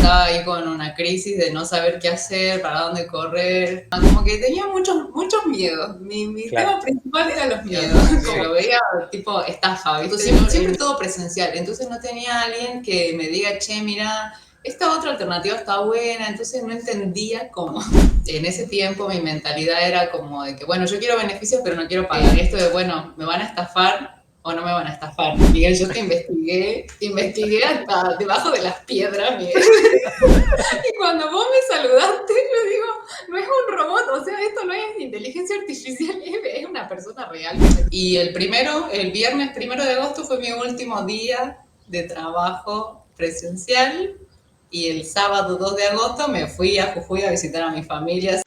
estaba ahí con una crisis de no saber qué hacer, para dónde correr. Como que tenía muchos miedos. Mi Claro. tema principal eran los miedos. Como lo veía tipo estafa, ¿viste? Siempre todo presencial. Entonces no tenía alguien que me diga, che, mira, esta otra alternativa está buena. Entonces no entendía cómo. En ese tiempo mi mentalidad era como de que, bueno, yo quiero beneficios, pero no quiero pagar. Esto de, bueno, me van a estafar o no me van a estafar. Miguel, yo te investigué hasta debajo de las piedras, Miguel. Y cuando vos me saludaste, yo digo, no es un robot, o sea, esto no es inteligencia artificial, es una persona real. Y el viernes 1 de agosto fue mi último día de trabajo presencial. Y el sábado 2 de agosto me fui a Jujuy a visitar a mi familia.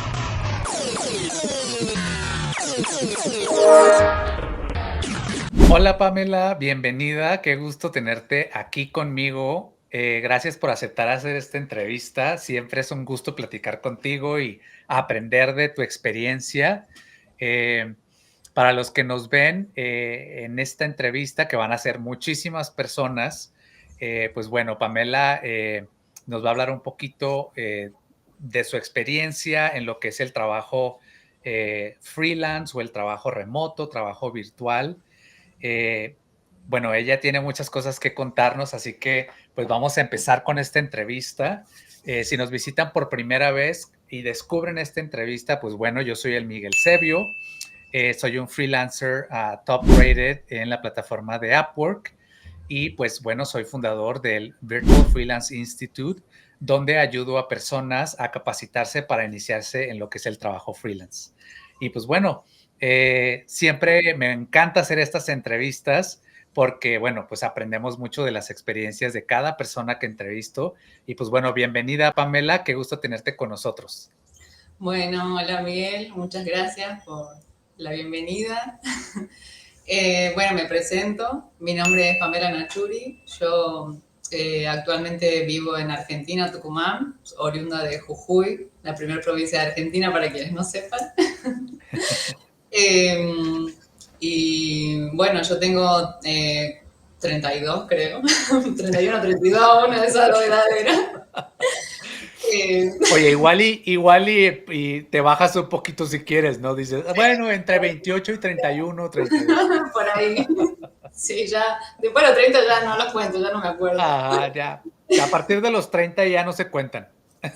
Hola Pamela, bienvenida, qué gusto tenerte aquí conmigo. Gracias por aceptar hacer esta entrevista. Siempre es un gusto platicar contigo y aprender de tu experiencia. Eh, para los que nos ven en esta entrevista, que van a ser muchísimas personas, pues bueno, Pamela nos va a hablar un poquito de su experiencia en lo que es el trabajo freelance o el trabajo remoto, trabajo virtual. Eh, bueno, ella tiene muchas cosas que contarnos, así que pues vamos a empezar con esta entrevista. Si nos visitan por primera vez y descubren esta entrevista, pues bueno, yo soy el Miguel Sebio, soy un freelancer top rated en la plataforma de Upwork y pues bueno, soy fundador del Virtual Freelance Institute, donde ayudo a personas a capacitarse para iniciarse en lo que es el trabajo freelance. Y pues bueno, siempre me encanta hacer estas entrevistas porque, bueno, pues aprendemos mucho de las experiencias de cada persona que entrevisto. Y pues bueno, bienvenida Pamela, qué gusto tenerte con nosotros. Bueno, hola Miguel, muchas gracias por la bienvenida. Bueno, me presento, mi nombre es Pamela Nachuri, yo actualmente vivo en Argentina, Tucumán, oriunda de Jujuy, la primera provincia de Argentina para quienes no sepan. Eh, y bueno, yo tengo 32, creo, 31, 32, una de esas dos edades era. Eh, Oye, y te bajas un poquito si quieres, ¿no? Dices, bueno, entre 28 y 31, 32. por ahí. Sí, ya, después de los 30 ya no los cuento, ya no me acuerdo. Ah, ya. A partir de los 30 ya no se cuentan.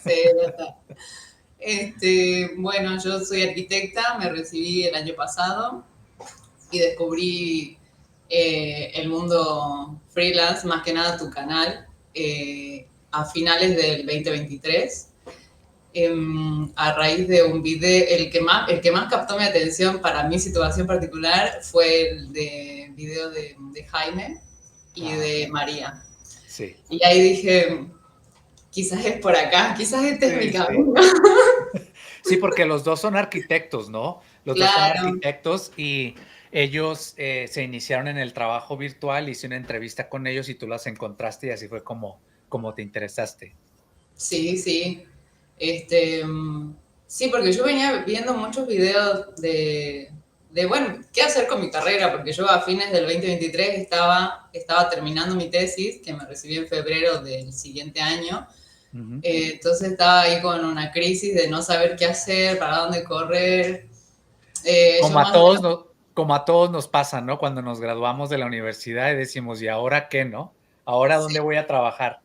Sí, ya está. Bueno, yo soy arquitecta, me recibí el año pasado y descubrí el mundo freelance, más que nada tu canal, a finales del 2023. A raíz de un video, el que más captó mi atención para mi situación particular fue el video de Jaime y de María. Sí. Y ahí dije, quizás es por acá, quizás este es mi Sí, sí. camino. Sí, porque los dos son arquitectos, ¿no? Los dos son Claro, arquitectos y ellos se iniciaron en el trabajo virtual, hice una entrevista con ellos y tú las encontraste y así fue como te interesaste. sí, sí. Sí, porque yo venía viendo muchos videos bueno, qué hacer con mi carrera, porque yo a fines del 2023 estaba terminando mi tesis, que me recibí en febrero del siguiente año. Ujú. Entonces estaba ahí con una crisis de no saber qué hacer, para dónde correr. Yo Como a más o todos, menos, como a todos nos pasa, ¿no? Cuando nos graduamos de la universidad y decimos, ¿y ahora qué, no? ¿Ahora dónde sí, voy a trabajar?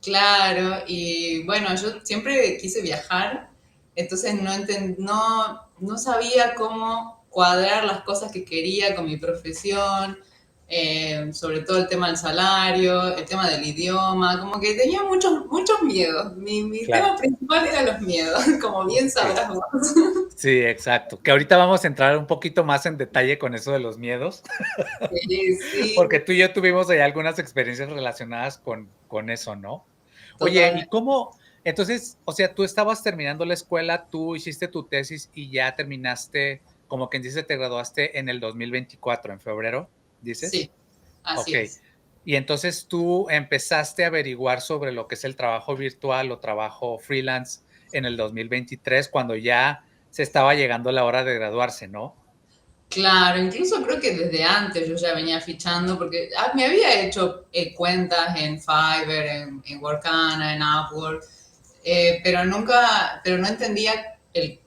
claro. Y bueno, yo siempre quise viajar, entonces no sabía cómo cuadrar las cosas que quería con mi profesión, sobre todo el tema del salario, el tema del idioma, como que tenía muchos miedos. Mi Claro, tema principal eran los miedos, como bien sí. sabrás vos. Sí, exacto. Que ahorita vamos a entrar un poquito más en detalle con eso de los miedos, Sí, porque sí, tú y yo tuvimos ahí algunas experiencias relacionadas con eso, ¿no? Oye, ¿y totalmente. cómo? Entonces, o sea, tú estabas terminando la escuela, tú hiciste tu tesis y ya terminaste, como quien dice, te graduaste en el 2024, en febrero, ¿dices? Sí, así Ok. es. Y entonces tú empezaste a averiguar sobre lo que es el trabajo virtual o trabajo freelance en el 2023, cuando ya se estaba llegando la hora de graduarse, ¿no? Claro, incluso creo que desde antes yo ya venía fichando, porque me había hecho cuentas en Fiverr, en Workana, en Upwork, pero no entendía el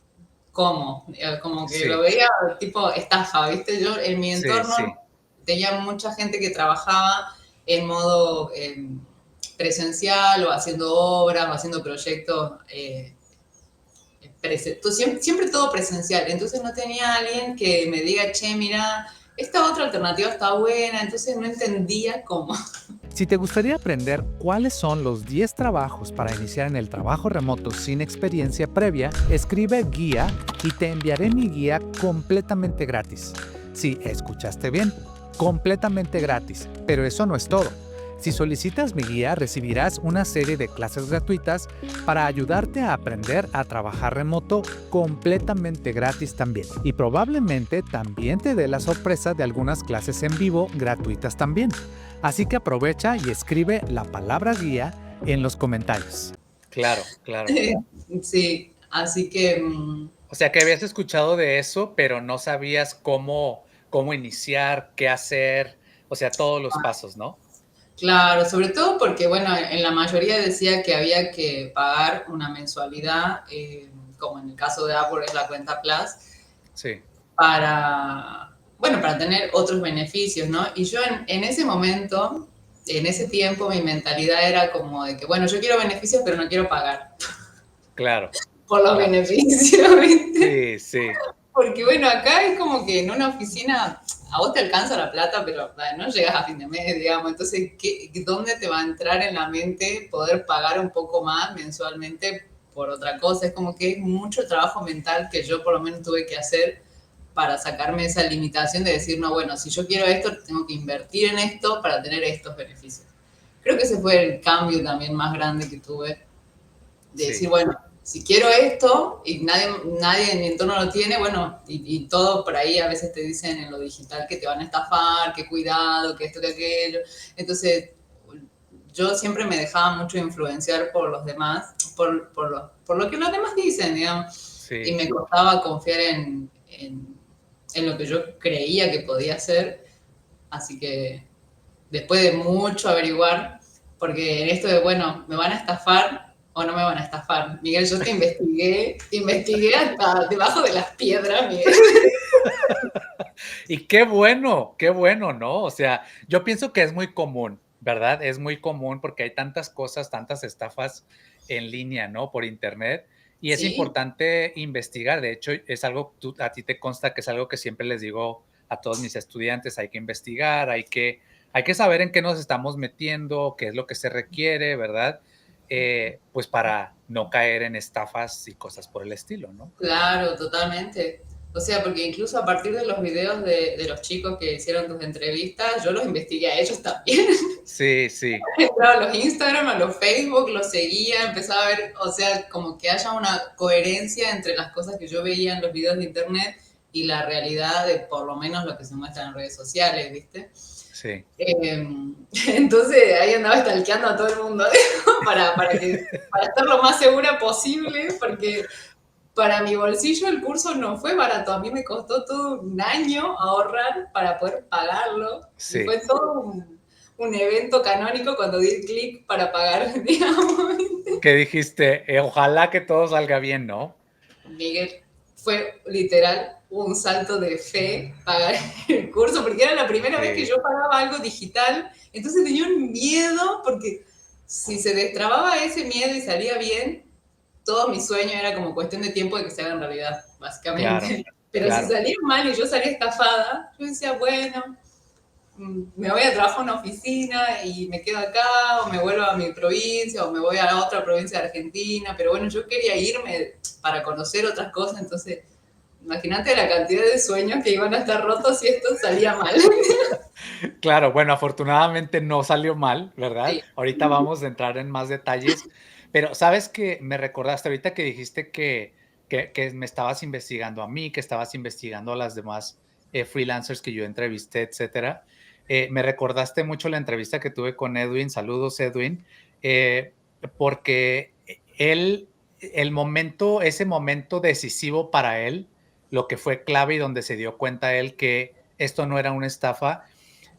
cómo, como que lo Sí, veía tipo estafa, ¿viste? Yo en mi sí, entorno sí, tenía mucha gente que trabajaba en modo presencial o haciendo obras o haciendo proyectos. Siempre todo presencial. Entonces no tenía alguien que me diga, che, mira, esta otra alternativa está buena. Entonces no entendía cómo. Si te gustaría aprender cuáles son los 10 trabajos para iniciar en el trabajo remoto sin experiencia previa, escribe guía y te enviaré mi guía completamente gratis. Sí, escuchaste bien, completamente gratis, pero eso no es todo. Si solicitas mi guía, recibirás una serie de clases gratuitas para ayudarte a aprender a trabajar remoto completamente gratis también. Y probablemente también te dé la sorpresa de algunas clases en vivo gratuitas también. Así que aprovecha y escribe la palabra guía en los comentarios. claro, claro. Sí, así que, O sea, que habías escuchado de eso, pero no sabías cómo iniciar, qué hacer, o sea, todos los pasos, ¿no? claro, sobre todo porque, bueno, en la mayoría decía que había que pagar una mensualidad, como en el caso de Apple es la cuenta Plus, Sí, para tener otros beneficios, ¿no? Y yo en ese momento, en ese tiempo, mi mentalidad era como de que, bueno, yo quiero beneficios, pero no quiero pagar claro, por los claro. beneficios, ¿viste? Sí, sí, Porque bueno, acá es como que en una oficina a vos te alcanza la plata, pero no llegas a fin de mes, digamos. Entonces, ¿dónde te va a entrar en la mente poder pagar un poco más mensualmente por otra cosa? Es como que es mucho trabajo mental que yo por lo menos tuve que hacer para sacarme esa limitación de decir, no, bueno, si yo quiero esto, tengo que invertir en esto para tener estos beneficios. Creo que ese fue el cambio también más grande que tuve de decir, sí, bueno, si quiero esto y nadie en mi entorno lo tiene, bueno, y todo por ahí a veces te dicen en lo digital que te van a estafar, que cuidado, que esto, que aquello. Entonces, yo siempre me dejaba mucho influenciar por los demás, por lo que los demás dicen, digamos, y sí. me costaba confiar en lo que yo creía que podía hacer. Así que después de mucho averiguar, porque en esto de, bueno, ¿me van a estafar o no me van a estafar? Miguel, yo te investigué hasta debajo de las piedras, Miguel. Y qué bueno, ¿no? O sea, yo pienso que es muy común, ¿verdad? Es muy común porque hay tantas cosas, tantas estafas en línea, ¿no? Por internet. Y es Sí, importante investigar. De hecho, es algo, a ti te consta que es algo que siempre les digo a todos mis estudiantes, hay que investigar, hay que saber en qué nos estamos metiendo, qué es lo que se requiere, ¿verdad? Pues para no caer en estafas y cosas por el estilo, ¿no? claro, totalmente. O sea, porque incluso a partir de los videos de los chicos que hicieron tus entrevistas, yo los investigué a ellos también. Sí, sí, Entraba a los Instagram, a los Facebook, los seguía, empezaba a ver, o sea, como que haya una coherencia entre las cosas que yo veía en los videos de internet y la realidad de por lo menos lo que se muestra en redes sociales, ¿viste? sí. Eh, entonces ahí andaba stalkeando a todo el mundo para estar lo más segura posible, porque para mi bolsillo el curso no fue barato, a mí me costó todo un año ahorrar para poder pagarlo y Sí, fue todo un evento canónico cuando di el clic para pagar, digamos. que dijiste, ojalá que todo salga bien, ¿no? Miguel, fue literal un salto de fe pagar el curso, porque era la primera vez que Sí, yo pagaba algo digital, entonces tenía un miedo, porque si se destrababa ese miedo y salía bien, todo mi sueño era como cuestión de tiempo de que se haga en realidad, claro, básicamente. Pero si claro. salía mal y yo salía estafada, yo decía, bueno, me voy a trabajar a una oficina y me quedo acá, o me vuelvo a mi provincia, o me voy a otra provincia de Argentina, pero bueno, yo quería irme para conocer otras cosas, entonces imagínate la cantidad de sueños que iban a estar rotos si esto salía mal. Claro, bueno, afortunadamente no salió mal, ¿verdad? Sí. Ahorita vamos a entrar en más detalles, pero, ¿sabes qué? Me recordaste ahorita que dijiste que me estabas investigando a mí, que estabas investigando a las demás, freelancers que yo entrevisté, etcétera. Me recordaste mucho la entrevista que tuve con Edwin. Saludos, Edwin, porque ese momento decisivo para él lo que fue clave y donde se dio cuenta él que esto no era una estafa,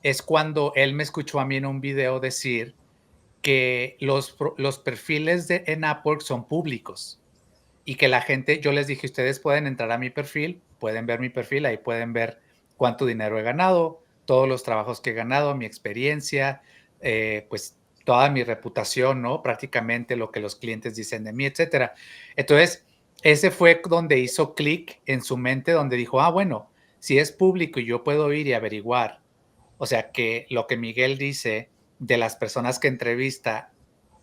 es cuando él me escuchó a mí en un video decir que los perfiles en Upwork son públicos y que la gente, yo les dije, ustedes pueden entrar a mi perfil, pueden ver mi perfil, ahí pueden ver cuánto dinero he ganado, todos los trabajos que he ganado, mi experiencia, pues toda mi reputación, ¿no? Prácticamente lo que los clientes dicen de mí, etcétera. Entonces, ese fue donde hizo clic en su mente, donde dijo, bueno, si es público y yo puedo ir y averiguar, o sea, que lo que Miguel dice de las personas que entrevista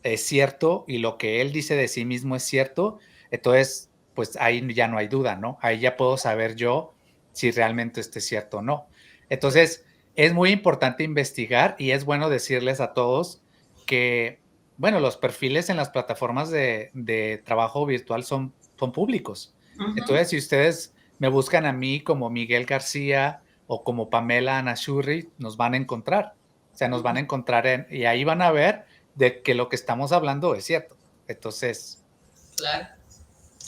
es cierto y lo que él dice de sí mismo es cierto, entonces, pues ahí ya no hay duda, ¿no? Ahí ya puedo saber yo si realmente esto es cierto o no. Entonces, es muy importante investigar y es bueno decirles a todos que, bueno, los perfiles en las plataformas de trabajo virtual son públicos. Entonces, si ustedes me buscan a mí como Miguel García o como Pamela Anashurri, nos van a encontrar. O sea, nos van a encontrar y ahí van a ver de que lo que estamos hablando es cierto. Entonces, Claro.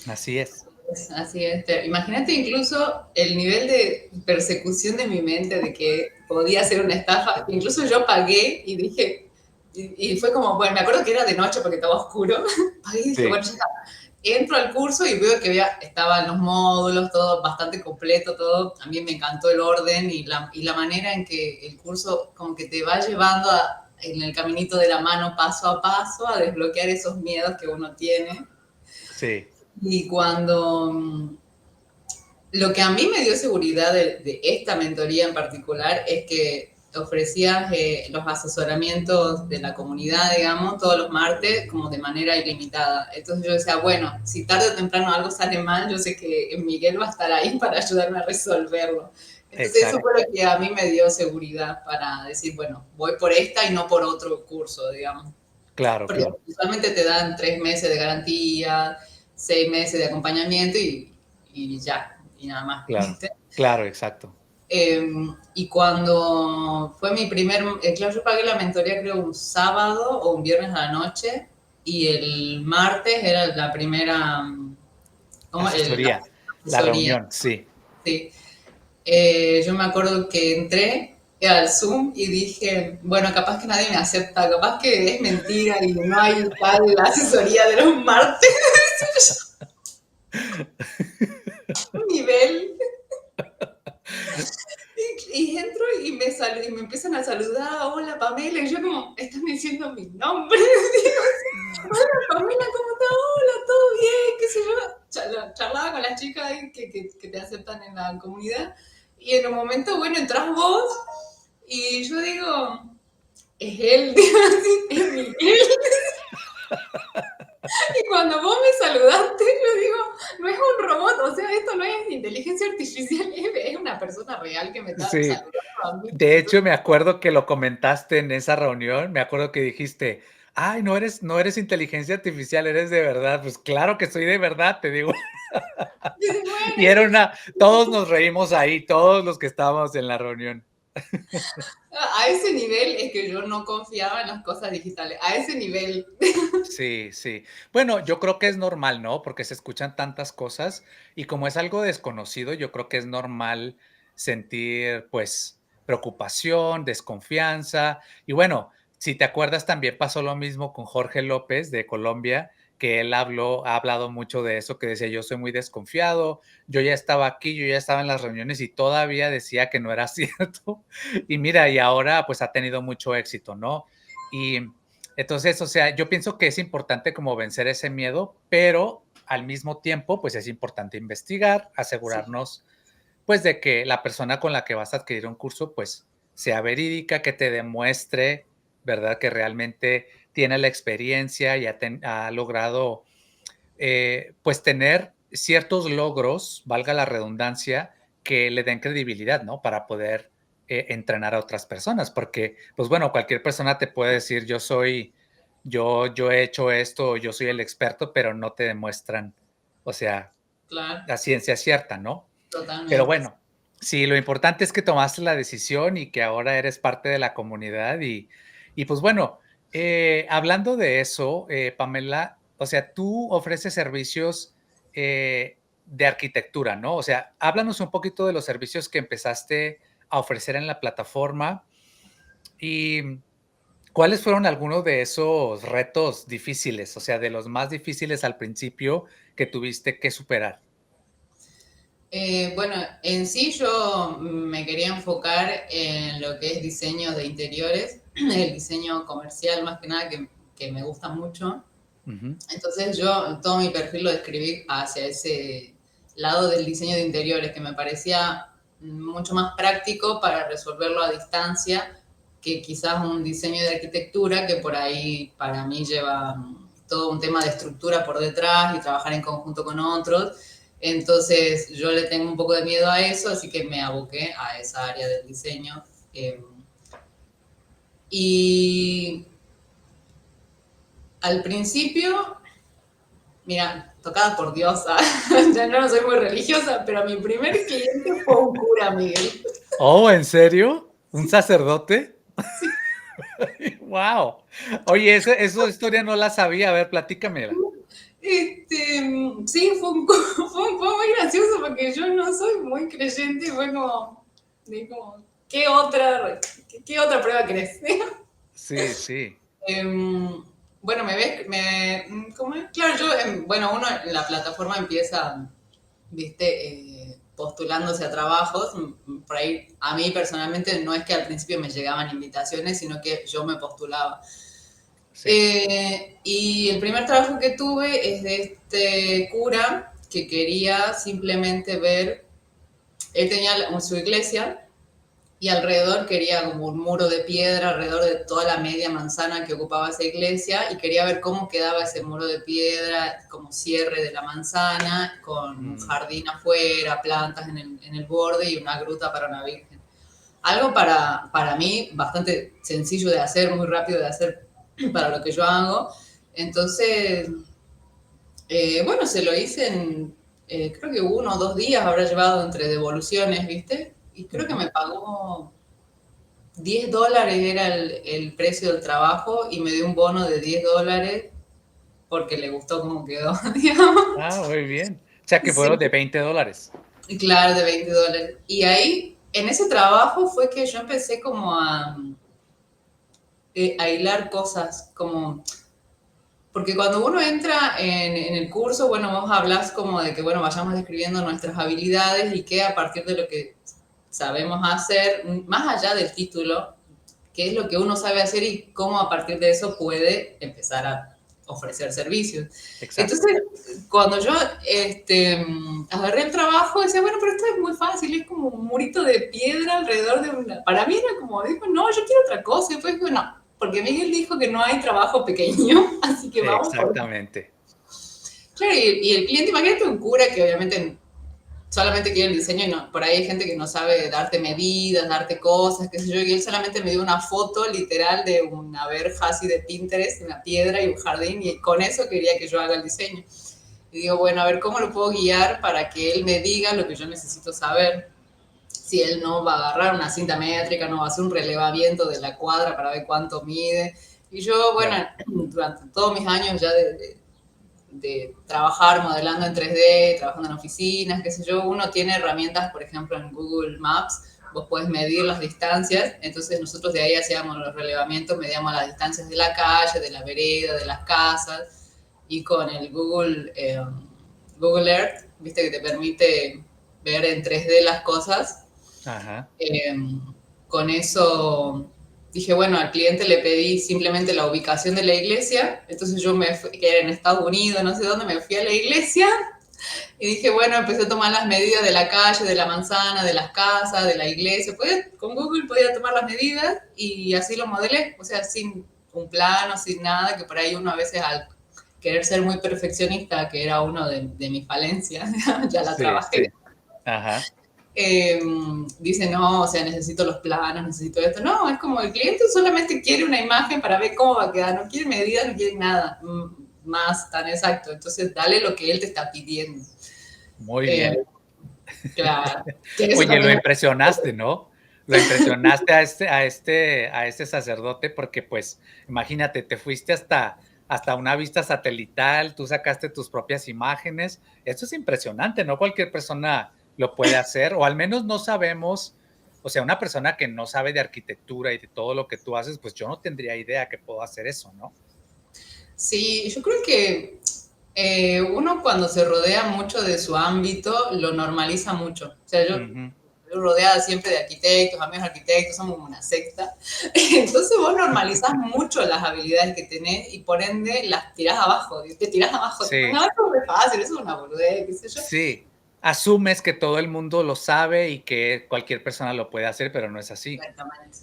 así es. Así es. Imagínate incluso el nivel de persecución de mi mente de que podía ser una estafa. Incluso yo pagué y dije, y fue como, bueno, me acuerdo que era de noche porque estaba oscuro. Pagué y dije, Sí. bueno, ya está. Entro al curso y veo que estaban los módulos, todo bastante completo, todo. También me encantó el orden y la manera en que el curso como que te va llevando en el caminito de la mano paso a paso a desbloquear esos miedos que uno tiene. Sí. Y cuando lo que a mí me dio seguridad de esta mentoría en particular es que ofrecías los asesoramientos de la comunidad, digamos, todos los martes como de manera ilimitada. Entonces yo decía, bueno, si tarde o temprano algo sale mal, yo sé que Miguel va a estar ahí para ayudarme a resolverlo. Entonces eso fue lo que a mí me dio seguridad para decir, bueno, voy por esta y no por otro curso, digamos. Claro, Porque claro. usualmente te dan 3 meses de garantía, 6 meses de acompañamiento y ya, y nada más. Claro, claro, exacto. Y cuando fue mi primer, claro, yo pagué la mentoría creo un sábado o un viernes a la noche y el martes era la primera, ¿cómo? La Asesoría, la asesoría, reunión, sí. sí. Yo me acuerdo que entré al Zoom y dije, bueno, capaz que nadie me acepta, capaz que es mentira y no hay tal asesoría de los martes. Un nivel. Y entro y y me empiezan a saludar, hola Pamela, y yo como, están diciendo mi nombre. Digo, hola Pamela, ¿cómo estás? Hola, ¿todo bien? ¿Qué sé yo? Charlaba con las chicas ahí que te aceptan en la comunidad. Y en un momento, bueno, entras vos y yo digo, es él, digo así, es Miguel. Y cuando vos me saludaste, yo digo, no es un robot, o sea, esto no es inteligencia artificial, es una persona real que me está Sí. saludando a mí. De hecho, Entonces, me acuerdo que lo comentaste en esa reunión, me acuerdo que dijiste, ay, no eres inteligencia artificial, eres de verdad. Pues claro que soy de verdad, te digo. Y era todos nos reímos ahí, todos los que estábamos en la reunión. a ese nivel es que yo no confiaba en las cosas digitales, a ese nivel. Sí, sí. Bueno, yo creo que es normal, ¿no? Porque se escuchan tantas cosas y como es algo desconocido, yo creo que es normal sentir, pues, preocupación, desconfianza. Y bueno, si te acuerdas, también pasó lo mismo con Jorge López de Colombia, que él ha hablado mucho de eso, que decía, yo soy muy desconfiado, yo ya estaba aquí, yo ya estaba en las reuniones y todavía decía que no era cierto. Y mira, y ahora pues ha tenido mucho éxito, ¿no? Y entonces, o sea, yo pienso que es importante como vencer ese miedo, pero al mismo tiempo, pues es importante investigar, Sí, asegurarnos, pues de que la persona con la que vas a adquirir un curso, pues sea verídica, que te demuestre, ¿verdad? Que realmente tiene la experiencia y ha logrado, pues tener ciertos logros, valga la redundancia, que le den credibilidad, ¿no? Para poder entrenar a otras personas, porque, pues bueno, cualquier persona te puede decir, yo he hecho esto, yo soy el experto, pero no te demuestran, o sea, claro, la ciencia cierta, ¿no? Pero totalmente. bueno, sí, lo importante es que tomaste la decisión y que ahora eres parte de la comunidad y pues bueno, hablando de eso, Pamela, o sea, tú ofreces servicios, de arquitectura, ¿no? O sea, háblanos un poquito de los servicios que empezaste a ofrecer en la plataforma y cuáles fueron algunos de esos retos difíciles, o sea, de los más difíciles al principio que tuviste que superar. Bueno, en sí yo me quería enfocar en lo que es diseño de interiores, el diseño comercial más que nada, que me gusta mucho. Ujú. Entonces yo todo mi perfil lo describí hacia ese lado del diseño de interiores, que me parecía mucho más práctico para resolverlo a distancia que quizás un diseño de arquitectura que por ahí para mí lleva todo un tema de estructura por detrás y trabajar en conjunto con otros. Entonces yo le tengo un poco de miedo a eso, así que me aboqué a esa área del diseño. Y al principio, mira, tocada por Dios, ya no soy muy religiosa, pero mi primer cliente fue un cura, Miguel. Oh, ¿en serio? ¿Un sacerdote? Sí. Wow. Oye, esa historia no la sabía. A ver, platícamela. Sí, fue muy gracioso porque yo no soy muy creyente, fue como ¿qué otra prueba querés? Sí, sí. Bueno, ¿cómo es? Claro, bueno, uno en la plataforma empieza, viste, postulándose a trabajos. Por ahí, a mí personalmente no es que al principio me llegaban invitaciones, sino que yo me postulaba. Sí. Y el primer trabajo que tuve es de este cura que quería simplemente ver, él tenía su iglesia y alrededor quería como un muro de piedra alrededor de toda la media manzana que ocupaba esa iglesia y quería ver cómo quedaba ese muro de piedra como cierre de la manzana con un jardín afuera, plantas en el borde y una gruta para una virgen. Algo para mí bastante sencillo de hacer, muy rápido de hacer para lo que yo hago. Entonces, bueno, se lo hice creo que 1 o 2 días habrá llevado entre devoluciones, ¿viste? Y creo que me pagó $10 era el precio del trabajo y me dio un bono de $10 porque le gustó cómo quedó, digamos. Ah, muy bien. O sea, que fueron Sí, de $20. y claro, de $20. Y ahí, en ese trabajo fue que yo empecé como a hilar cosas, como porque cuando uno entra en el curso, bueno, vos hablas como de que, bueno, vayamos describiendo nuestras habilidades y que a partir de lo que sabemos hacer, más allá del título, qué es lo que uno sabe hacer y cómo a partir de eso puede empezar a ofrecer servicios. Exacto. Entonces, cuando yo agarré el trabajo, decía, bueno, pero esto es muy fácil, es como un murito de piedra alrededor de una... Para mí era como, dijo, no, yo quiero otra cosa. Y después dijo, no, porque Miguel dijo que no hay trabajo pequeño, así que vamos por... Exactamente. Claro, y el cliente, imagínate un cura que obviamente solamente quiere el diseño y no, por ahí hay gente que no sabe darte medidas, darte cosas, qué sé yo, y él solamente me dio una foto literal de una verja así de Pinterest, una piedra y un jardín, y con eso quería que yo haga el diseño. Y digo, bueno, a ver, ¿cómo lo puedo guiar para que él me diga lo que yo necesito saber? Si él no va a agarrar una cinta métrica, no va a hacer un relevamiento de la cuadra para ver cuánto mide. Y yo, bueno, Claro. durante todos mis años ya de trabajar modelando en 3D, trabajando en oficinas, qué sé yo, uno tiene herramientas, por ejemplo, en Google Maps, vos podés medir las distancias, entonces nosotros de ahí hacíamos los relevamientos, medíamos las distancias de la calle, de la vereda, de las casas, y con el Google Earth, viste que te permite ver en 3D las cosas, Ajá. con eso dije, bueno, al cliente le pedí simplemente la ubicación de la iglesia, entonces yo me fui, que era en Estados Unidos, no sé dónde, me fui a la iglesia y dije, bueno, empecé a tomar las medidas de la calle, de la manzana, de las casas, de la iglesia, con Google podía tomar las medidas y así lo modelé, o sea, sin un plano, sin nada, que por ahí uno a veces al querer ser muy perfeccionista, que era uno de mis falencias, ya la Sí, sí. trabajé. Ajá. Dice, no, o sea, necesito los planos, necesito esto. No, es como el cliente solamente quiere una imagen para ver cómo va a quedar, no quiere medidas, no quiere nada más tan exacto. Entonces, dale lo que él te está pidiendo. Muy Eh, bien. claro. Que eso Oye, lo también impresionaste, ¿no? Lo impresionaste a este sacerdote porque, pues, imagínate, te fuiste hasta hasta una vista satelital, tú sacaste tus propias imágenes. Esto es impresionante, no cualquier persona lo puede hacer, o al menos no sabemos, o sea, una persona que no sabe de arquitectura y de todo lo que tú haces, pues yo no tendría idea que puedo hacer eso, ¿no? Sí, yo creo que uno cuando se rodea mucho de su ámbito lo normaliza mucho. O sea, Ujú. yo rodeada siempre de arquitectos, amigos arquitectos, somos una secta. Entonces vos normalizás mucho las habilidades que tenés y por ende las tirás abajo. Te tirás abajo. Tipo, no, Sí, esto es muy fácil, eso es una boludez, qué sé yo. sí. Asumes que todo el mundo lo sabe y que cualquier persona lo puede hacer, pero no es así. Exactamente.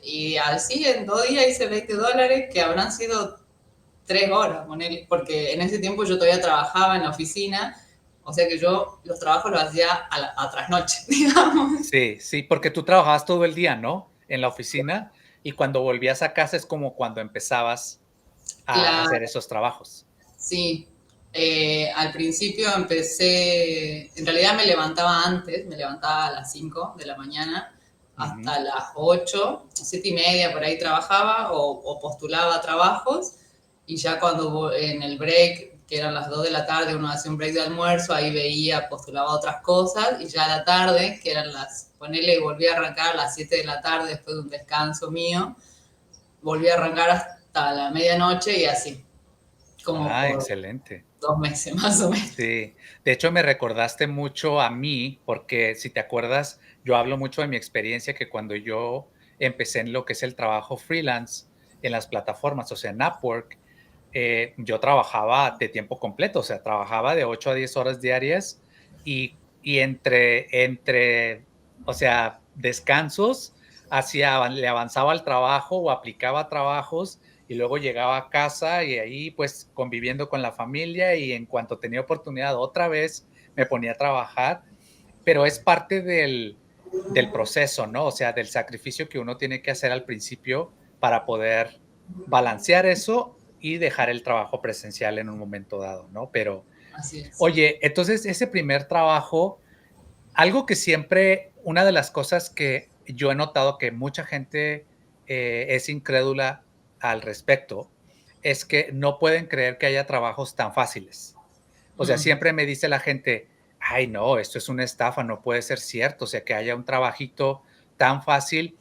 Y así en 2 días hice $20, que habrán sido 3 horas, ponele, porque en ese tiempo yo todavía trabajaba en la oficina, o sea que yo los trabajos los hacía a trasnoche, digamos. Sí, sí, porque tú trabajabas todo el día, ¿no? En la oficina, y cuando volvías a casa es como cuando empezabas a Claro, hacer esos trabajos. sí. Al principio empecé, en realidad me levantaba antes, me levantaba a las 5 de la mañana Ujú, hasta las 8, 7:30 por ahí trabajaba o postulaba a trabajos y ya cuando en el break, que eran las 2 de la tarde, uno hacía un break de almuerzo, ahí veía, postulaba otras cosas y ya a la tarde, que eran ponele, volví a arrancar a las 7 de la tarde después de un descanso mío, volví a arrancar hasta la medianoche y así, como Ah, por excelente. 2 meses más o menos. Sí, de hecho me recordaste mucho a mí, porque si te acuerdas, yo hablo mucho de mi experiencia que cuando yo empecé en lo que es el trabajo freelance en las plataformas, o sea, en Upwork, yo trabajaba de tiempo completo, o sea, trabajaba de 8 a 10 horas diarias y o sea, descansos, le avanzaba al trabajo o aplicaba trabajos y luego llegaba a casa y ahí pues conviviendo con la familia y en cuanto tenía oportunidad otra vez me ponía a trabajar, pero es parte del proceso, ¿no? O sea, del sacrificio que uno tiene que hacer al principio para poder balancear eso y dejar el trabajo presencial en un momento dado, ¿no? Pero, Así es. oye, entonces ese primer trabajo, algo que siempre, una de las cosas que yo he notado que mucha gente es incrédula al respecto, es que no pueden creer que haya trabajos tan fáciles. O sea, Mm. siempre me dice la gente, ay, no, esto es una estafa, no puede ser cierto, o sea, que haya un trabajito tan fácil.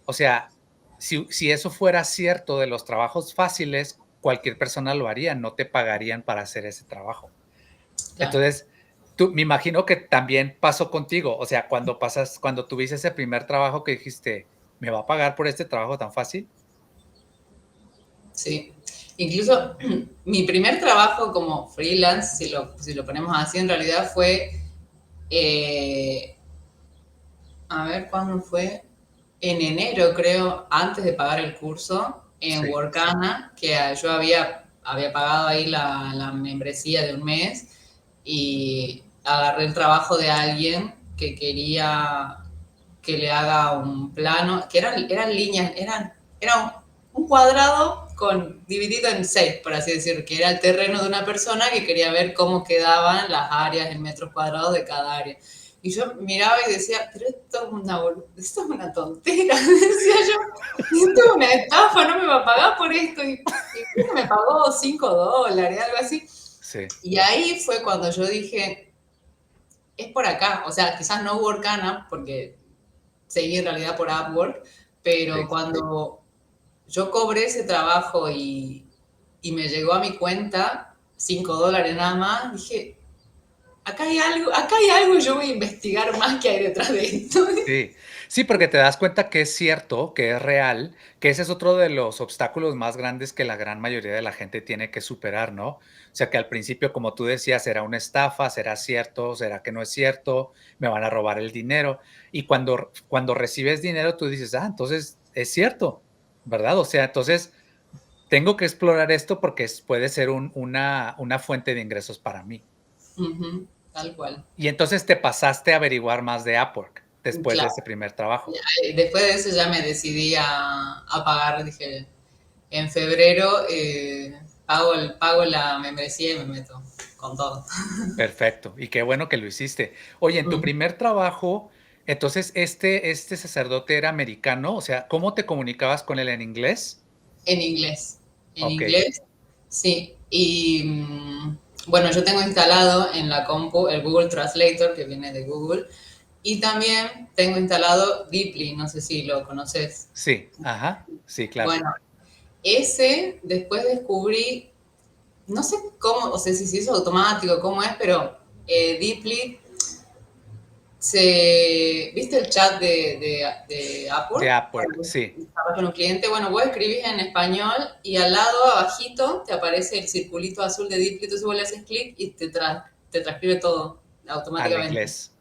O sea, si eso fuera cierto de los trabajos fáciles, cualquier persona lo haría, no te pagarían para hacer ese trabajo. Claro. Entonces, me imagino que también pasó contigo, o sea, cuando tuviste ese primer trabajo que dijiste, ¿me va a pagar por este trabajo tan fácil? Sí. Incluso mi primer trabajo como freelance, si lo ponemos así, en realidad fue, eh, a ver, ¿cuándo fue? En enero, creo, antes de pagar el curso, en Sí, Workana, que yo había pagado ahí la membresía de un mes y agarré el trabajo de alguien que quería que le haga un plano, que eran líneas, era un cuadrado dividido en 6, por así decirlo, que era el terreno de una persona que quería ver cómo quedaban las áreas en metros cuadrados de cada área. Y yo miraba y decía, pero esto es una tontera, decía yo, esto es una estafa, no me va a pagar por esto. Y creo que me pagó $5, algo así. sí, Y ahí fue cuando yo dije, es por acá, o sea, quizás no Workana, porque seguí en realidad por Upwork, pero sí. cuando yo cobré ese trabajo y me llegó a mi cuenta $5 nada más, dije, acá hay algo y yo voy a investigar más que hay detrás de esto. Sí, sí, porque te das cuenta que es cierto, que es real, que ese es otro de los obstáculos más grandes que la gran mayoría de la gente tiene que superar, ¿no? O sea, que al principio, como tú decías, será una estafa, será cierto, será que no es cierto, me van a robar el dinero. Y cuando recibes dinero, tú dices, ah, entonces es cierto, ¿verdad? O sea, entonces tengo que explorar esto porque puede ser una fuente de ingresos para mí. Ujú, tal cual. Y entonces te pasaste a averiguar más de Upwork después de Claro. ese primer trabajo. Después de eso ya me decidí a pagar, dije, en febrero pago la membresía y me meto con todo. Perfecto, y qué bueno que lo hiciste. Oye, en tu Mm. primer trabajo, entonces, ¿este sacerdote era americano? O sea, ¿cómo te comunicabas con él en inglés? En inglés. En Okey, inglés. Sí, y bueno, yo tengo instalado en la compu el Google Translator, que viene de Google, y también tengo instalado Deeply, no sé si lo conoces. Sí, ajá, sí, claro. Bueno, ese después descubrí, no sé cómo, o sea, si se hizo automático, cómo es, pero Deeply ¿viste el chat de De Upwork? Upwork, Cuando sí, hablas con un cliente, bueno, vos escribís en español y al lado, abajito, te aparece el circulito azul de Deeply, entonces vos le haces clic y te transcribe todo al automáticamente. inglés.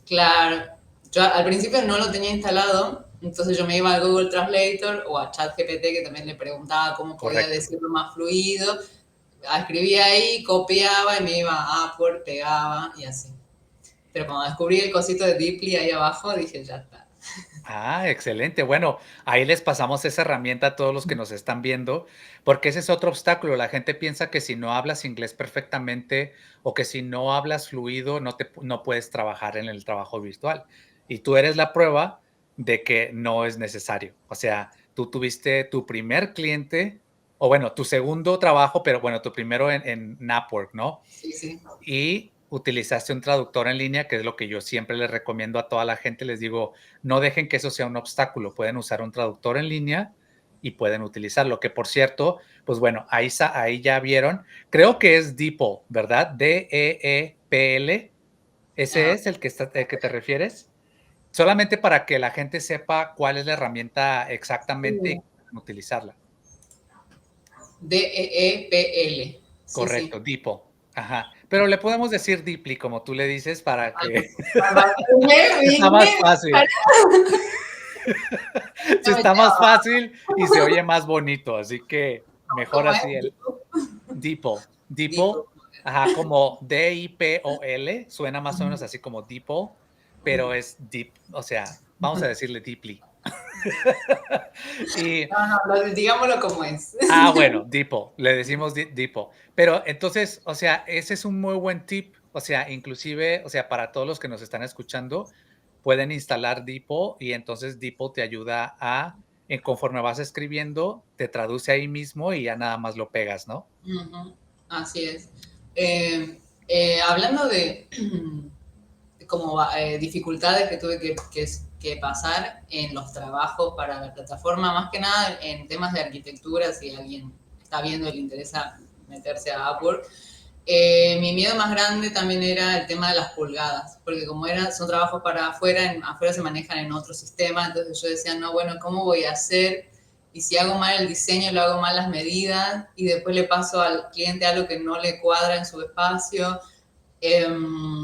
Claro, yo al principio no lo tenía instalado, entonces yo me iba al Google Translator o a ChatGPT, que también le preguntaba cómo podía Correcto. decirlo más fluido, escribía ahí, copiaba y me iba a Upwork, pegaba y así. Pero cuando descubrí el cosito de Deeply ahí abajo, dije, ya está. Ah, excelente. Bueno, ahí les pasamos esa herramienta a todos los que nos están viendo, porque ese es otro obstáculo. La gente piensa que si no hablas inglés perfectamente o que si no hablas fluido, no puedes trabajar en el trabajo virtual. Y tú eres la prueba de que no es necesario. O sea, tú tuviste tu primer cliente, o bueno, tu segundo trabajo, pero bueno, tu primero en Upwork, ¿no? Sí, sí. Y utilizaste un traductor en línea, que es lo que yo siempre les recomiendo a toda la gente. Les digo, no dejen que eso sea un obstáculo. Pueden usar un traductor en línea y pueden utilizarlo. Que por cierto, pues bueno, ahí ya vieron. Creo que es DeepL, ¿verdad? DEEPL. ¿Ese Ah, es el que te refieres? Solamente para que la gente sepa cuál es la herramienta exactamente y uh, cómo utilizarla. DEEPL. Sí, sí. Correcto, DeepL. Ajá. Pero le podemos decir Deeply, como tú le dices, para que está más fácil. Sí, No me está más llama. fácil y se oye más bonito, así que mejor ¿Cómo es? así el DeepL. DeepL, Deepo. ajá, como DIPOL, suena más o menos así como DeepL, pero es deep, o sea, vamos a decirle Deeply. Y, No, no, digámoslo como es. bueno, DeepL, le decimos DeepL. Pero entonces, o sea, ese es un muy buen tip, o sea, inclusive, o sea, para todos los que nos están escuchando, pueden instalar DeepL y entonces DeepL te ayuda conforme vas escribiendo, te traduce ahí mismo y ya nada más lo pegas, ¿no? Ujú, así es. Hablando de como dificultades que tuve que pasar en los trabajos para la plataforma, más que nada en temas de arquitectura, si alguien está viendo y le interesa meterse a Upwork. Mi miedo más grande también era el tema de las pulgadas, porque como son trabajos para afuera, afuera se manejan en otro sistema, entonces yo decía, no, bueno, ¿cómo voy a hacer? Y si hago mal el diseño, lo hago mal las medidas, y después le paso al cliente algo que no le cuadra en su espacio.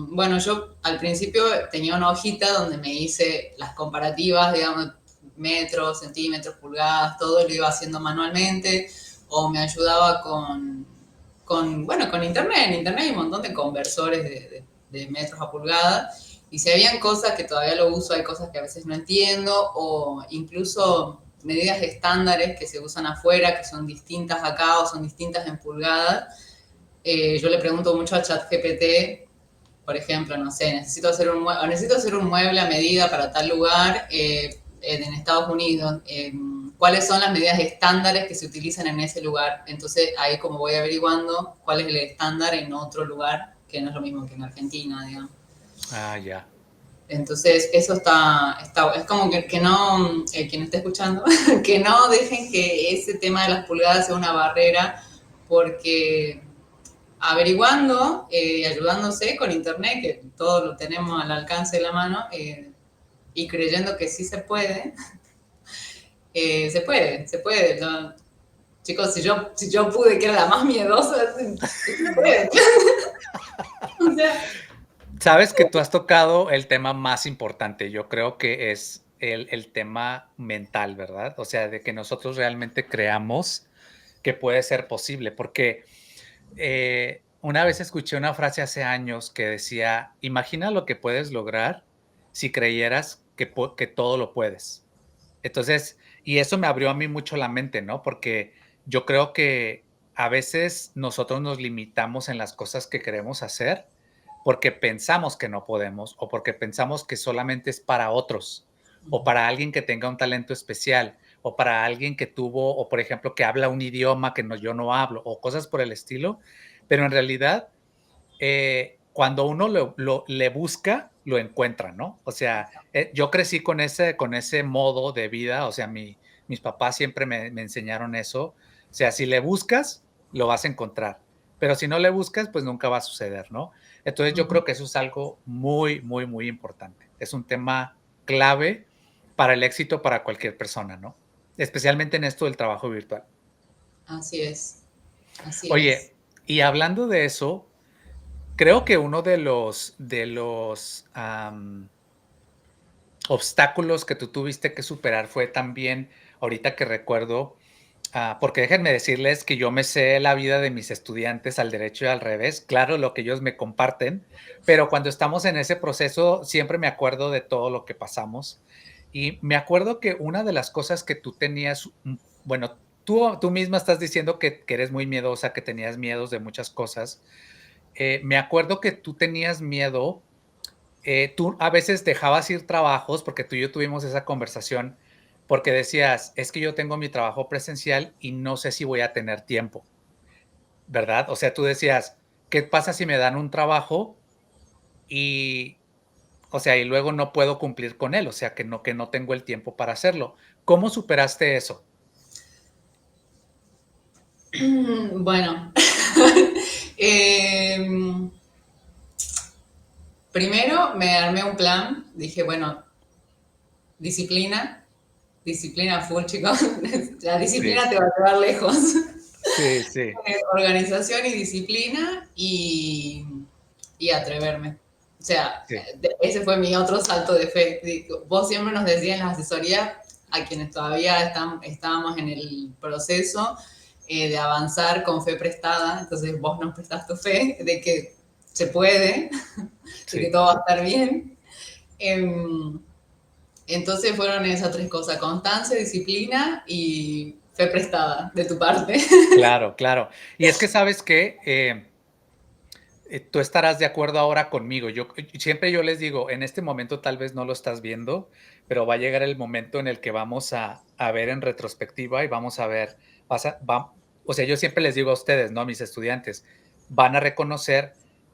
Bueno, yo al principio tenía una hojita donde me hice las comparativas, digamos, metros, centímetros, pulgadas, todo lo iba haciendo manualmente, o me ayudaba bueno, con internet. En internet hay un montón de conversores de metros a pulgadas, y si habían cosas que todavía lo uso, hay cosas que a veces no entiendo, o incluso medidas estándares que se usan afuera, que son distintas acá o son distintas en pulgadas. Yo le pregunto mucho a ChatGPT, por ejemplo, no sé, necesito hacer un mueble a medida para tal lugar en Estados Unidos. ¿Cuáles son las medidas estándares que se utilizan en ese lugar? Entonces ahí como voy averiguando cuál es el estándar en otro lugar, que no es lo mismo que en Argentina, digamos. Ah, ya. Entonces, eso es como que no, quien esté escuchando, que no dejen que ese tema de las pulgadas sea una barrera, porque averiguando, ayudándose con internet, que todo lo tenemos al alcance de la mano, y creyendo que sí se puede, se puede. Chicos, si yo pude, que era la más miedosa, se puede. O sea, Sabes que tú has tocado el tema más importante. Yo creo que es el tema mental, ¿verdad? O sea, de que nosotros realmente creamos que puede ser posible, porque una vez escuché una frase hace años que decía, imagina lo que puedes lograr si creyeras que todo lo puedes. Entonces, y eso me abrió a mí mucho la mente, ¿no? Porque yo creo que a veces nosotros nos limitamos en las cosas que queremos hacer porque pensamos que no podemos o porque pensamos que solamente es para otros o para alguien que tenga un talento especial o para alguien que tuvo, o por ejemplo, que habla un idioma que yo no hablo, o cosas por el estilo, pero en realidad, cuando uno le busca, lo encuentra, ¿no? O sea, yo crecí con ese modo de vida, o sea, mis papás siempre me enseñaron eso. O sea, si le buscas, lo vas a encontrar, pero si no le buscas, pues nunca va a suceder, ¿no? Entonces yo Ujú. creo que eso es algo muy, muy, muy importante. Es un tema clave para el éxito para cualquier persona, ¿no? Especialmente en esto del trabajo virtual. Así es, así es. Oye, y hablando de eso, creo que uno de los obstáculos que tú tuviste que superar fue también, ahorita que recuerdo, porque déjenme decirles que yo me sé la vida de mis estudiantes al derecho y al revés, claro, lo que ellos me comparten, pero cuando estamos en ese proceso siempre me acuerdo de todo lo que pasamos. Y me acuerdo que una de las cosas que tú tenías, bueno, tú misma estás diciendo que eres muy miedosa, que tenías miedos de muchas cosas. Me acuerdo que tú tenías miedo, tú a veces dejabas ir trabajos, porque tú y yo tuvimos esa conversación, porque decías, es que yo tengo mi trabajo presencial y no sé si voy a tener tiempo, ¿verdad? O sea, tú decías, ¿qué pasa si me dan un trabajo y, o sea, y luego no puedo cumplir con él? O sea, que no tengo el tiempo para hacerlo. ¿Cómo superaste eso? Bueno, em, primero me armé un plan, dije, bueno, disciplina, disciplina full, chicos, la Sí, disciplina te va a llevar lejos. sí, sí, Organización y disciplina y atreverme. O sea, sí, ese fue mi otro salto de fe. Vos siempre nos decías en la asesoría, a quienes todavía estábamos en el proceso de avanzar con fe prestada, entonces vos nos prestás tu fe de que se puede, de que sí. todo va a estar bien. Em, entonces fueron esas tres cosas, constancia, disciplina y fe prestada de tu parte. Claro, claro. Y es que sabes que tú estarás de acuerdo ahora conmigo. Siempre yo les digo, en este momento tal vez no lo estás viendo, pero va a llegar el momento en el que vamos a ver en retrospectiva y vamos a ver, o sea, yo siempre les digo a ustedes, ¿no? A mis estudiantes, van a reconocer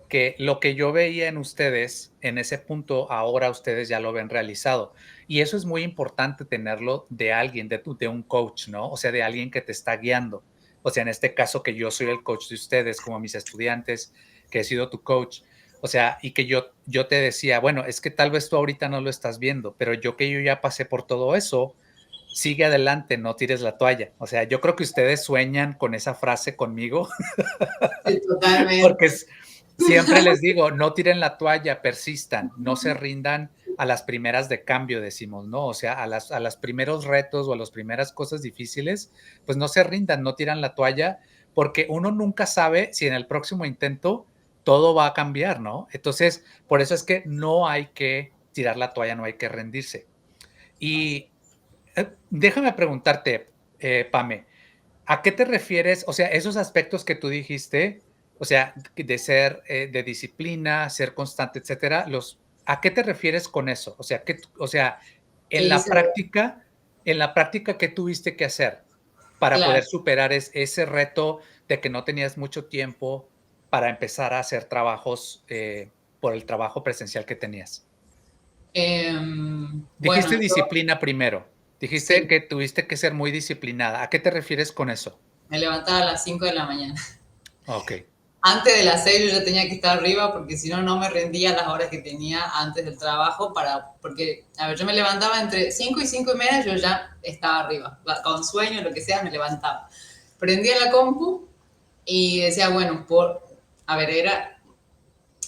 que lo que yo veía en ustedes, en ese punto, ahora ustedes ya lo ven realizado. Y eso es muy importante tenerlo de alguien, de un coach, ¿no? O sea, de alguien que te está guiando. O sea, en este caso que yo soy el coach de ustedes, como mis estudiantes, que he sido tu coach. O sea, y que yo te decía, bueno, es que tal vez tú ahorita no lo estás viendo, pero yo ya pasé por todo eso, sigue adelante, no tires la toalla. O sea, yo creo que ustedes sueñan con esa frase conmigo, Sí, totalmente. porque siempre les digo, no tiren la toalla, persistan, no se rindan a las primeras de cambio, decimos, ¿no? O sea, a las primeros retos o a las primeras cosas difíciles, pues no se rindan, no tiran la toalla, porque uno nunca sabe si en el próximo intento todo va a cambiar, ¿no? Entonces, por eso es que no hay que tirar la toalla, no hay que rendirse. Y déjame preguntarte, Pame, ¿a qué te refieres? O sea, esos aspectos que tú dijiste, o sea, de ser, de disciplina, ser constante, etcétera, ¿a qué te refieres con eso? O sea, o sea, ¿Qué en la hice? práctica, ¿qué tuviste que hacer para Claro. poder superar ese reto de que no tenías mucho tiempo para empezar a hacer trabajos por el trabajo presencial que tenías? Bueno, Dijiste yo disciplina primero. Dijiste sí, que tuviste que ser muy disciplinada. ¿A qué te refieres con eso? me levantaba a las 5 de la mañana. Ok. Antes de las 6 yo ya tenía que estar arriba porque si no, no me rendía las horas que tenía antes del trabajo porque, a ver, yo me levantaba entre 5 y 5 y media, yo ya estaba arriba. Con sueño, lo que sea, me levantaba. Prendía la compu y decía, bueno, a ver,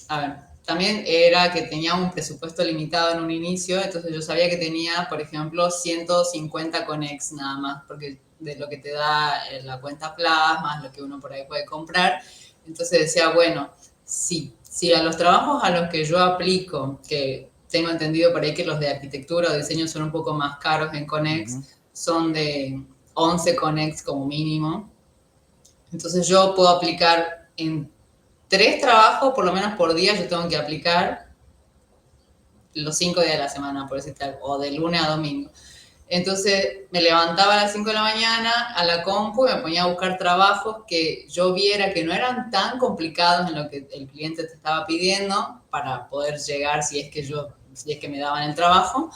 a ver, también era que tenía un presupuesto limitado en un inicio, entonces yo sabía que tenía, por ejemplo, 150 Conex nada más, porque de lo que te da la cuenta Plus, más lo que uno por ahí puede comprar. Entonces decía, bueno, si a los trabajos a los que yo aplico, que tengo entendido por ahí que los de arquitectura o diseño son un poco más caros en Conex, Ujú. son de 11 Conex como mínimo. Entonces yo puedo aplicar en 3 trabajos, por lo menos por día, yo tengo que aplicar los 5 días de la semana, por decirte algo, o de lunes a domingo. Entonces me levantaba a las 5 de la mañana a la compu y me ponía a buscar trabajos que yo viera que no eran tan complicados en lo que el cliente te estaba pidiendo para poder llegar si es que me daban el trabajo.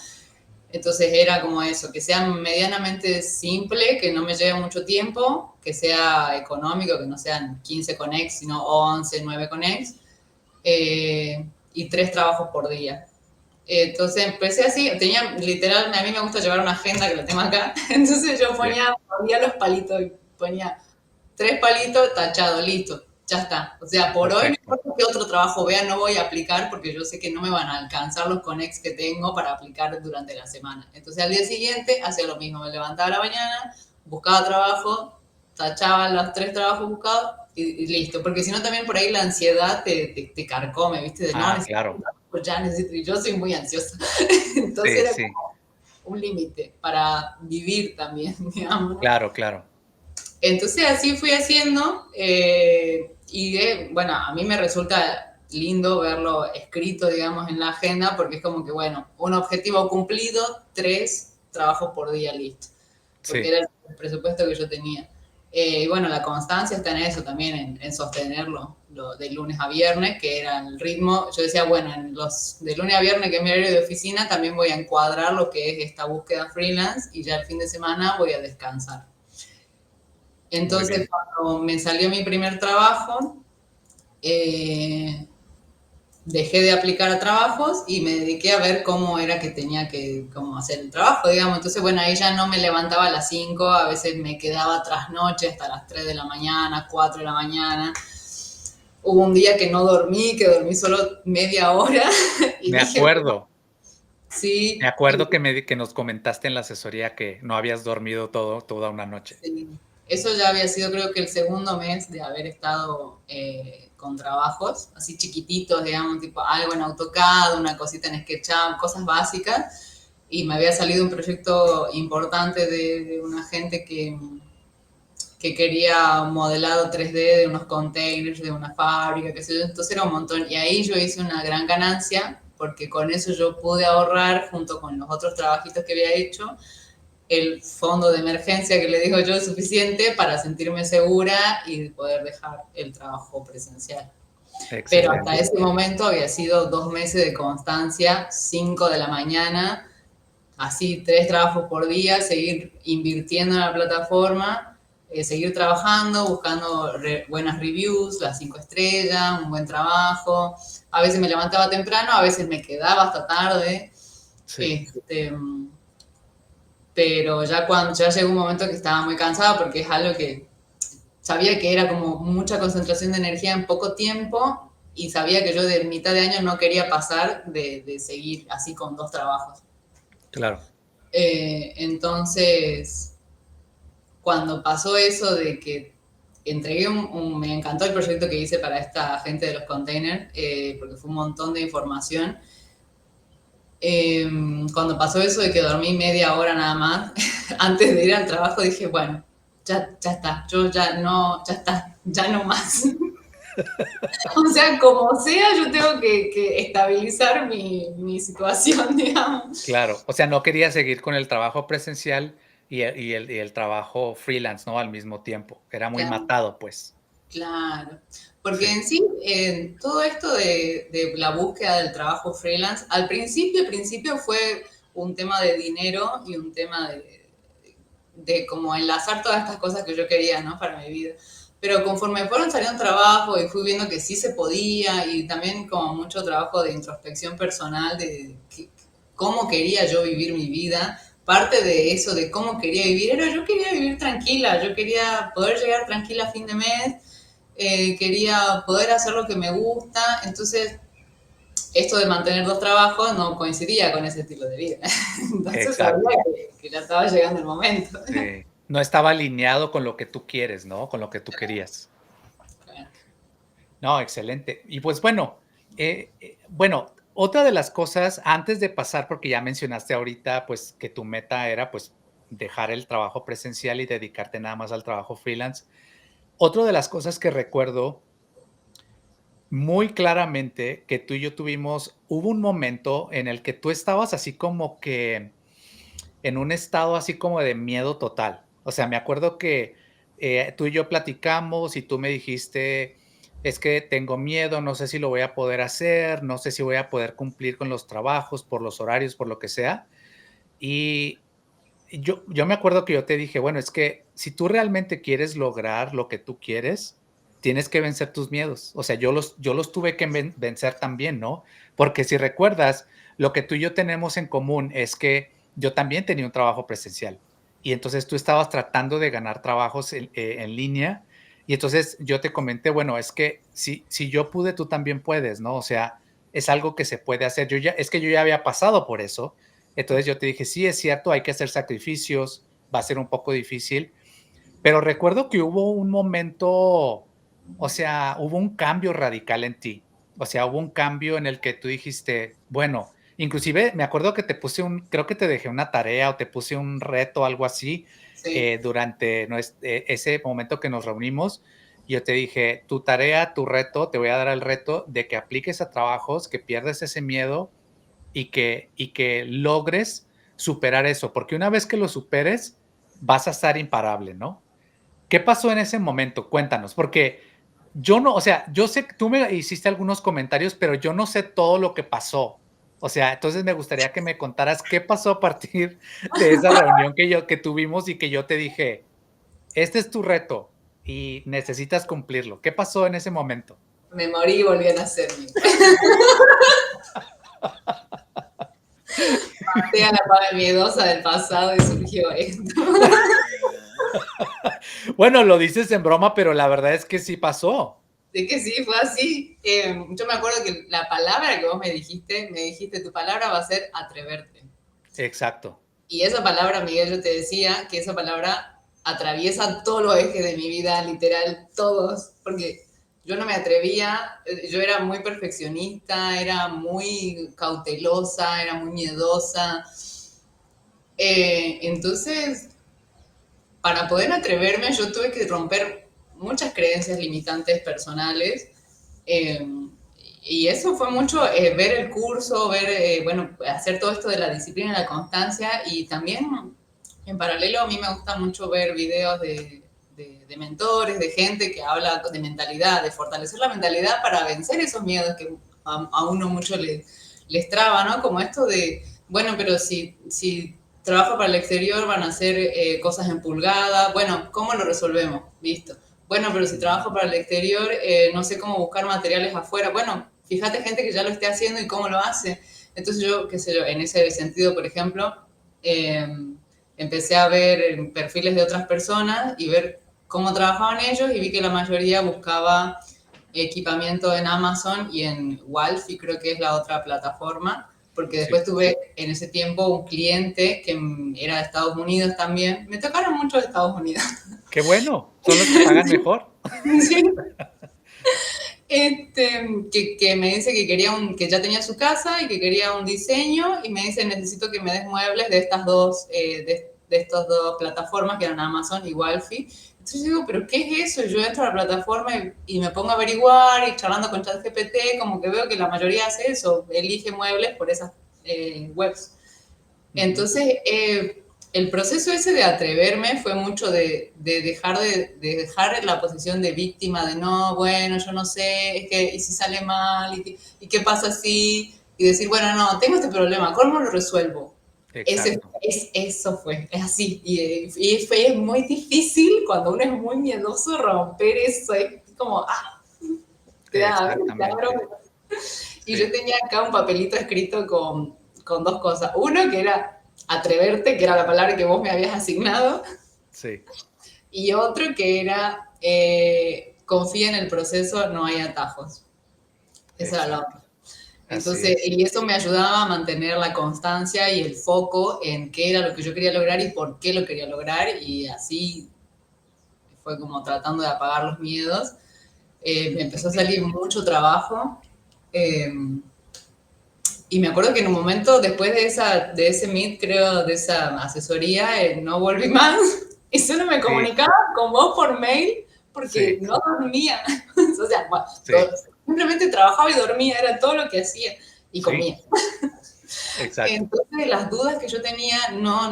Entonces era como eso, que sea medianamente simple, que no me lleve mucho tiempo, que sea económico, que no sean 15 connects, sino 11, 9 connects, y 3 trabajos por día. Entonces empecé así, tenía literal, a mí me gusta llevar una agenda que la tengo acá, entonces yo ponía los palitos y ponía 3 palitos, tachado, listo, ya está. O sea, por hoy no Perfecto. importa qué otro trabajo vea, no voy a aplicar porque yo sé que no me van a alcanzar los connects que tengo para aplicar durante la semana. Entonces al día siguiente hacía lo mismo, me levantaba a la mañana, buscaba trabajo, tachaba los 3 trabajos buscados y listo. Porque si no también por ahí la ansiedad te carcome, ¿viste? De no, necesito, Claro. pues ya necesito, y yo soy muy ansiosa. Entonces Sí, era sí. como un límite para vivir también, digamos, ¿no? Claro, claro. Entonces así fui haciendo bueno, a mí me resulta lindo verlo escrito, digamos, en la agenda porque es como que, bueno, un objetivo cumplido, 3 trabajos por día, listo, porque Sí. era el presupuesto que yo tenía. Y bueno, la constancia está en eso también, en sostenerlo de lunes a viernes, que era el ritmo. Yo decía, bueno, en los de lunes a viernes, que es mi horario de oficina, también voy a encuadrar lo que es esta búsqueda freelance y ya el fin de semana voy a descansar. Muy Entonces, bien. cuando me salió mi primer trabajo, dejé de aplicar a trabajos y me dediqué a ver cómo era que tenía que cómo hacer el trabajo, digamos. Entonces, bueno, ahí ya no me levantaba a las 5, a veces me quedaba trasnoche hasta las 3 de la mañana, 4 de la mañana. Hubo un día que no dormí, que dormí solo media hora y Me dije, bueno, acuerdo. Me sí, acuerdo que nos comentaste en la asesoría que no habías dormido toda una noche. sí. Eso ya había sido creo que el segundo mes de haber estado con trabajos, así chiquititos, digamos, tipo algo en AutoCAD, una cosita en SketchUp, cosas básicas. Y me había salido un proyecto importante de una gente que quería modelado 3D de unos containers de una fábrica, qué sé yo. Entonces era un montón. Y ahí yo hice una gran ganancia porque con eso yo pude ahorrar junto con los otros trabajitos que había hecho el fondo de emergencia que le digo yo es suficiente para sentirme segura y poder dejar el trabajo presencial. Pero hasta Excelente. ese momento había sido 2 meses de constancia, 5 de la mañana, así 3 trabajos por día, seguir invirtiendo en la plataforma, seguir trabajando, buscando buenas reviews, las 5 estrellas, un buen trabajo. A veces me levantaba temprano, a veces me quedaba hasta tarde. Sí. Este, pero ya cuando ya llegó un momento que estaba muy cansada porque es algo que sabía que era como mucha concentración de energía en poco tiempo y sabía que yo de mitad de año no quería pasar de seguir así con 2 trabajos. Claro. Entonces, cuando pasó eso de que entregué me encantó el proyecto que hice para esta gente de los containers, porque fue un montón de información. Cuando pasó eso de que dormí media hora nada más, antes de ir al trabajo dije, bueno, ya está, yo ya está, ya no más. O sea, como sea, yo tengo que estabilizar mi situación, digamos. Claro. O sea, no quería seguir con el trabajo presencial y el trabajo freelance, ¿no? Al mismo tiempo. Era muy Claro, matado, pues. claro. Porque Sí. en sí, todo esto de la búsqueda del trabajo freelance, al principio fue un tema de dinero y un tema de como enlazar todas estas cosas que yo quería, ¿no? Para mi vida. Pero conforme fueron saliendo trabajo y fui viendo que sí se podía y también como mucho trabajo de introspección personal cómo quería yo vivir mi vida, parte de eso de cómo quería vivir era yo quería vivir tranquila, yo quería poder llegar tranquila a fin de mes, quería poder hacer lo que me gusta, entonces esto de mantener 2 trabajos no coincidía con ese estilo de vida. Entonces sabía Exacto. que ya estaba llegando el momento. Sí. No estaba alineado con lo que tú quieres, ¿no? Con lo que tú querías. No, excelente. Y pues bueno, otra de las cosas antes de pasar, porque ya mencionaste ahorita, pues que tu meta era pues dejar el trabajo presencial y dedicarte nada más al trabajo freelance. Otra de las cosas que recuerdo muy claramente hubo un momento en el que tú estabas así como que en un estado así como de miedo total. O sea, me acuerdo que tú y yo platicamos y tú me dijiste, es que tengo miedo, no sé si lo voy a poder hacer, no sé si voy a poder cumplir con los trabajos, por los horarios, por lo que sea. Y yo me acuerdo que yo te dije, bueno, es que si tú realmente quieres lograr lo que tú quieres, tienes que vencer tus miedos. O sea, yo los tuve que vencer también, ¿no? Porque si recuerdas, lo que tú y yo tenemos en común es que yo también tenía un trabajo presencial y entonces tú estabas tratando de ganar trabajos en línea y entonces yo te comenté, bueno, es que si yo pude, tú también puedes, ¿no? O sea, es algo que se puede hacer. Es que yo ya había pasado por eso. Entonces yo te dije, sí, es cierto, hay que hacer sacrificios, va a ser un poco difícil, pero recuerdo que hubo un momento, o sea, hubo un cambio radical en ti. O sea, hubo un cambio en el que tú dijiste, bueno, inclusive me acuerdo que te puse creo que te dejé una tarea o te puse un reto, algo así, Sí. durante ese momento que nos reunimos. Yo te dije, tu tarea, tu reto, te voy a dar el reto de que apliques a trabajos, que pierdes ese miedo y que logres superar eso, porque una vez que lo superes, vas a estar imparable, ¿no? ¿Qué pasó en ese momento? Cuéntanos, porque yo no, o sea, yo sé que tú me hiciste algunos comentarios, pero yo no sé todo lo que pasó. O sea, entonces me gustaría que me contaras qué pasó a partir de esa reunión que tuvimos y que yo te dije, este es tu reto y necesitas cumplirlo. ¿Qué pasó en ese momento? Me morí y volví a nacerme. Maté a la Pame miedosa del pasado y surgió esto. Bueno, lo dices en broma, pero la verdad es que sí pasó. Sí que sí, fue así. Yo me acuerdo que la palabra que vos me dijiste, tu palabra va a ser atreverte. Exacto. Y esa palabra, Miguel, yo te decía que esa palabra atraviesa todos los ejes de mi vida, literal, todos, porque yo no me atrevía, yo era muy perfeccionista, era muy cautelosa, era muy miedosa. Entonces, para poder atreverme, yo tuve que romper muchas creencias limitantes personales. eh, y eso fue mucho ver el curso, bueno, hacer todo esto de la disciplina y la constancia. Y también, en paralelo, a mí me gusta mucho ver videos de mentores, de gente que habla de mentalidad, de fortalecer la mentalidad para vencer esos miedos que a uno mucho les traba, ¿no? Como esto de, bueno, pero si trabajo para el exterior van a hacer cosas en pulgada, bueno, ¿cómo lo resolvemos? Listo. Bueno, pero si trabajo para el exterior, no sé cómo buscar materiales afuera. Bueno, fíjate gente que ya lo esté haciendo y cómo lo hace. Entonces yo, qué sé yo, en ese sentido, por ejemplo, eh, empecé a ver perfiles de otras personas y ver cómo trabajaban ellos y vi que la mayoría buscaba equipamiento en Amazon y en Walfi, creo que es la otra plataforma, porque después tuve en ese tiempo un cliente que era de Estados Unidos también. Me tocaron mucho de Estados Unidos. Qué bueno, son los que pagan mejor. Sí. Que me dice que quería que ya tenía su casa y que quería un diseño y me dice necesito que me des muebles de estas dos, de estas dos plataformas que eran Amazon y Walfi. Entonces yo digo, ¿pero qué es eso? Y yo entro a la plataforma y me pongo a averiguar y charlando con ChatGPT, como que veo que la mayoría hace eso, elige muebles por esas webs. Entonces, el proceso ese de atreverme fue mucho de dejar la posición de víctima, de no, bueno, yo no sé, es que, y si sale mal, y qué pasa si, y decir, bueno, no, tengo este problema, ¿cómo lo resuelvo? Eso fue, es así, es muy difícil cuando uno es muy miedoso romper eso, es como, te da broma. Y yo tenía acá un papelito escrito con dos cosas. Uno que era atreverte, que era la palabra que vos me habías asignado. Sí. Y otro que era confía en el proceso, no hay atajos. Esa era la otra. Entonces, y eso me ayudaba a mantener la constancia y el foco en qué era lo que yo quería lograr y por qué lo quería lograr. Y así fue como tratando de apagar los miedos. Me empezó a salir mucho trabajo. Y me acuerdo que en un momento, después de ese meet, creo, de esa asesoría, no volví más. Y solo me comunicaba con vos por mail porque no dormía. O sea, bueno, simplemente trabajaba y dormía, era todo lo que hacía. Y comía. Exacto. Entonces, las dudas que yo tenía, no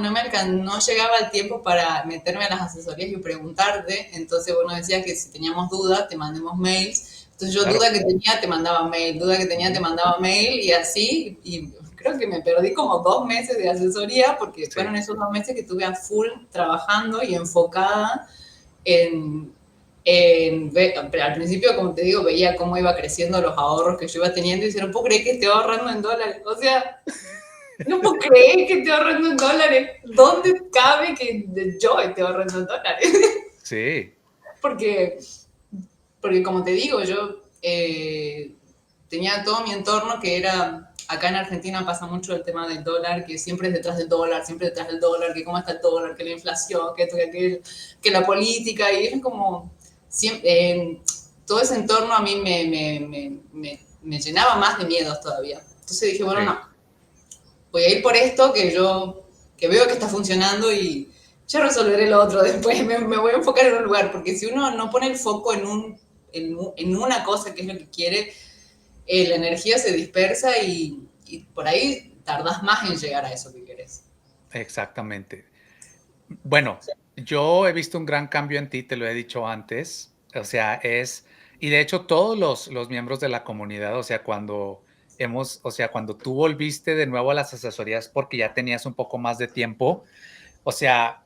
llegaba el tiempo para meterme a las asesorías y preguntarte. Entonces, bueno, decías que si teníamos dudas, te mandemos mails. Entonces, yo Claro. duda que tenía, te mandaba mail, duda que tenía, te Ujú. mandaba mail y así. Y creo que me perdí como 2 meses de asesoría porque Sí, fueron esos 2 meses que estuve a full trabajando y enfocada en, pero al principio, como te digo, veía cómo iba creciendo los ahorros que yo iba teniendo y decía, no puedo creer que esté ahorrando en dólares. O sea, no puedo creer que esté ahorrando en dólares. ¿Dónde cabe que yo esté ahorrando en dólares? sí, porque, porque como te digo, yo tenía todo mi entorno que era, acá en Argentina pasa mucho el tema del dólar, que siempre es detrás del dólar, siempre detrás del dólar, que cómo está el dólar, que la inflación, que esto, que aquello, que la política, y es como, siempre, todo ese entorno a mí me llenaba más de miedos todavía. Entonces dije, bueno, sí. no, voy a ir por esto que veo que está funcionando y ya resolveré lo otro después, me voy a enfocar en un lugar, porque si uno no pone el foco en una cosa que es lo que quiere, la energía se dispersa y por ahí tardás más en llegar a eso que querés. Exactamente. Bueno, yo he visto un gran cambio en ti, te lo he dicho antes. O sea, y de hecho todos los miembros de la comunidad, o sea, cuando tú volviste de nuevo a las asesorías porque ya tenías un poco más de tiempo, o sea,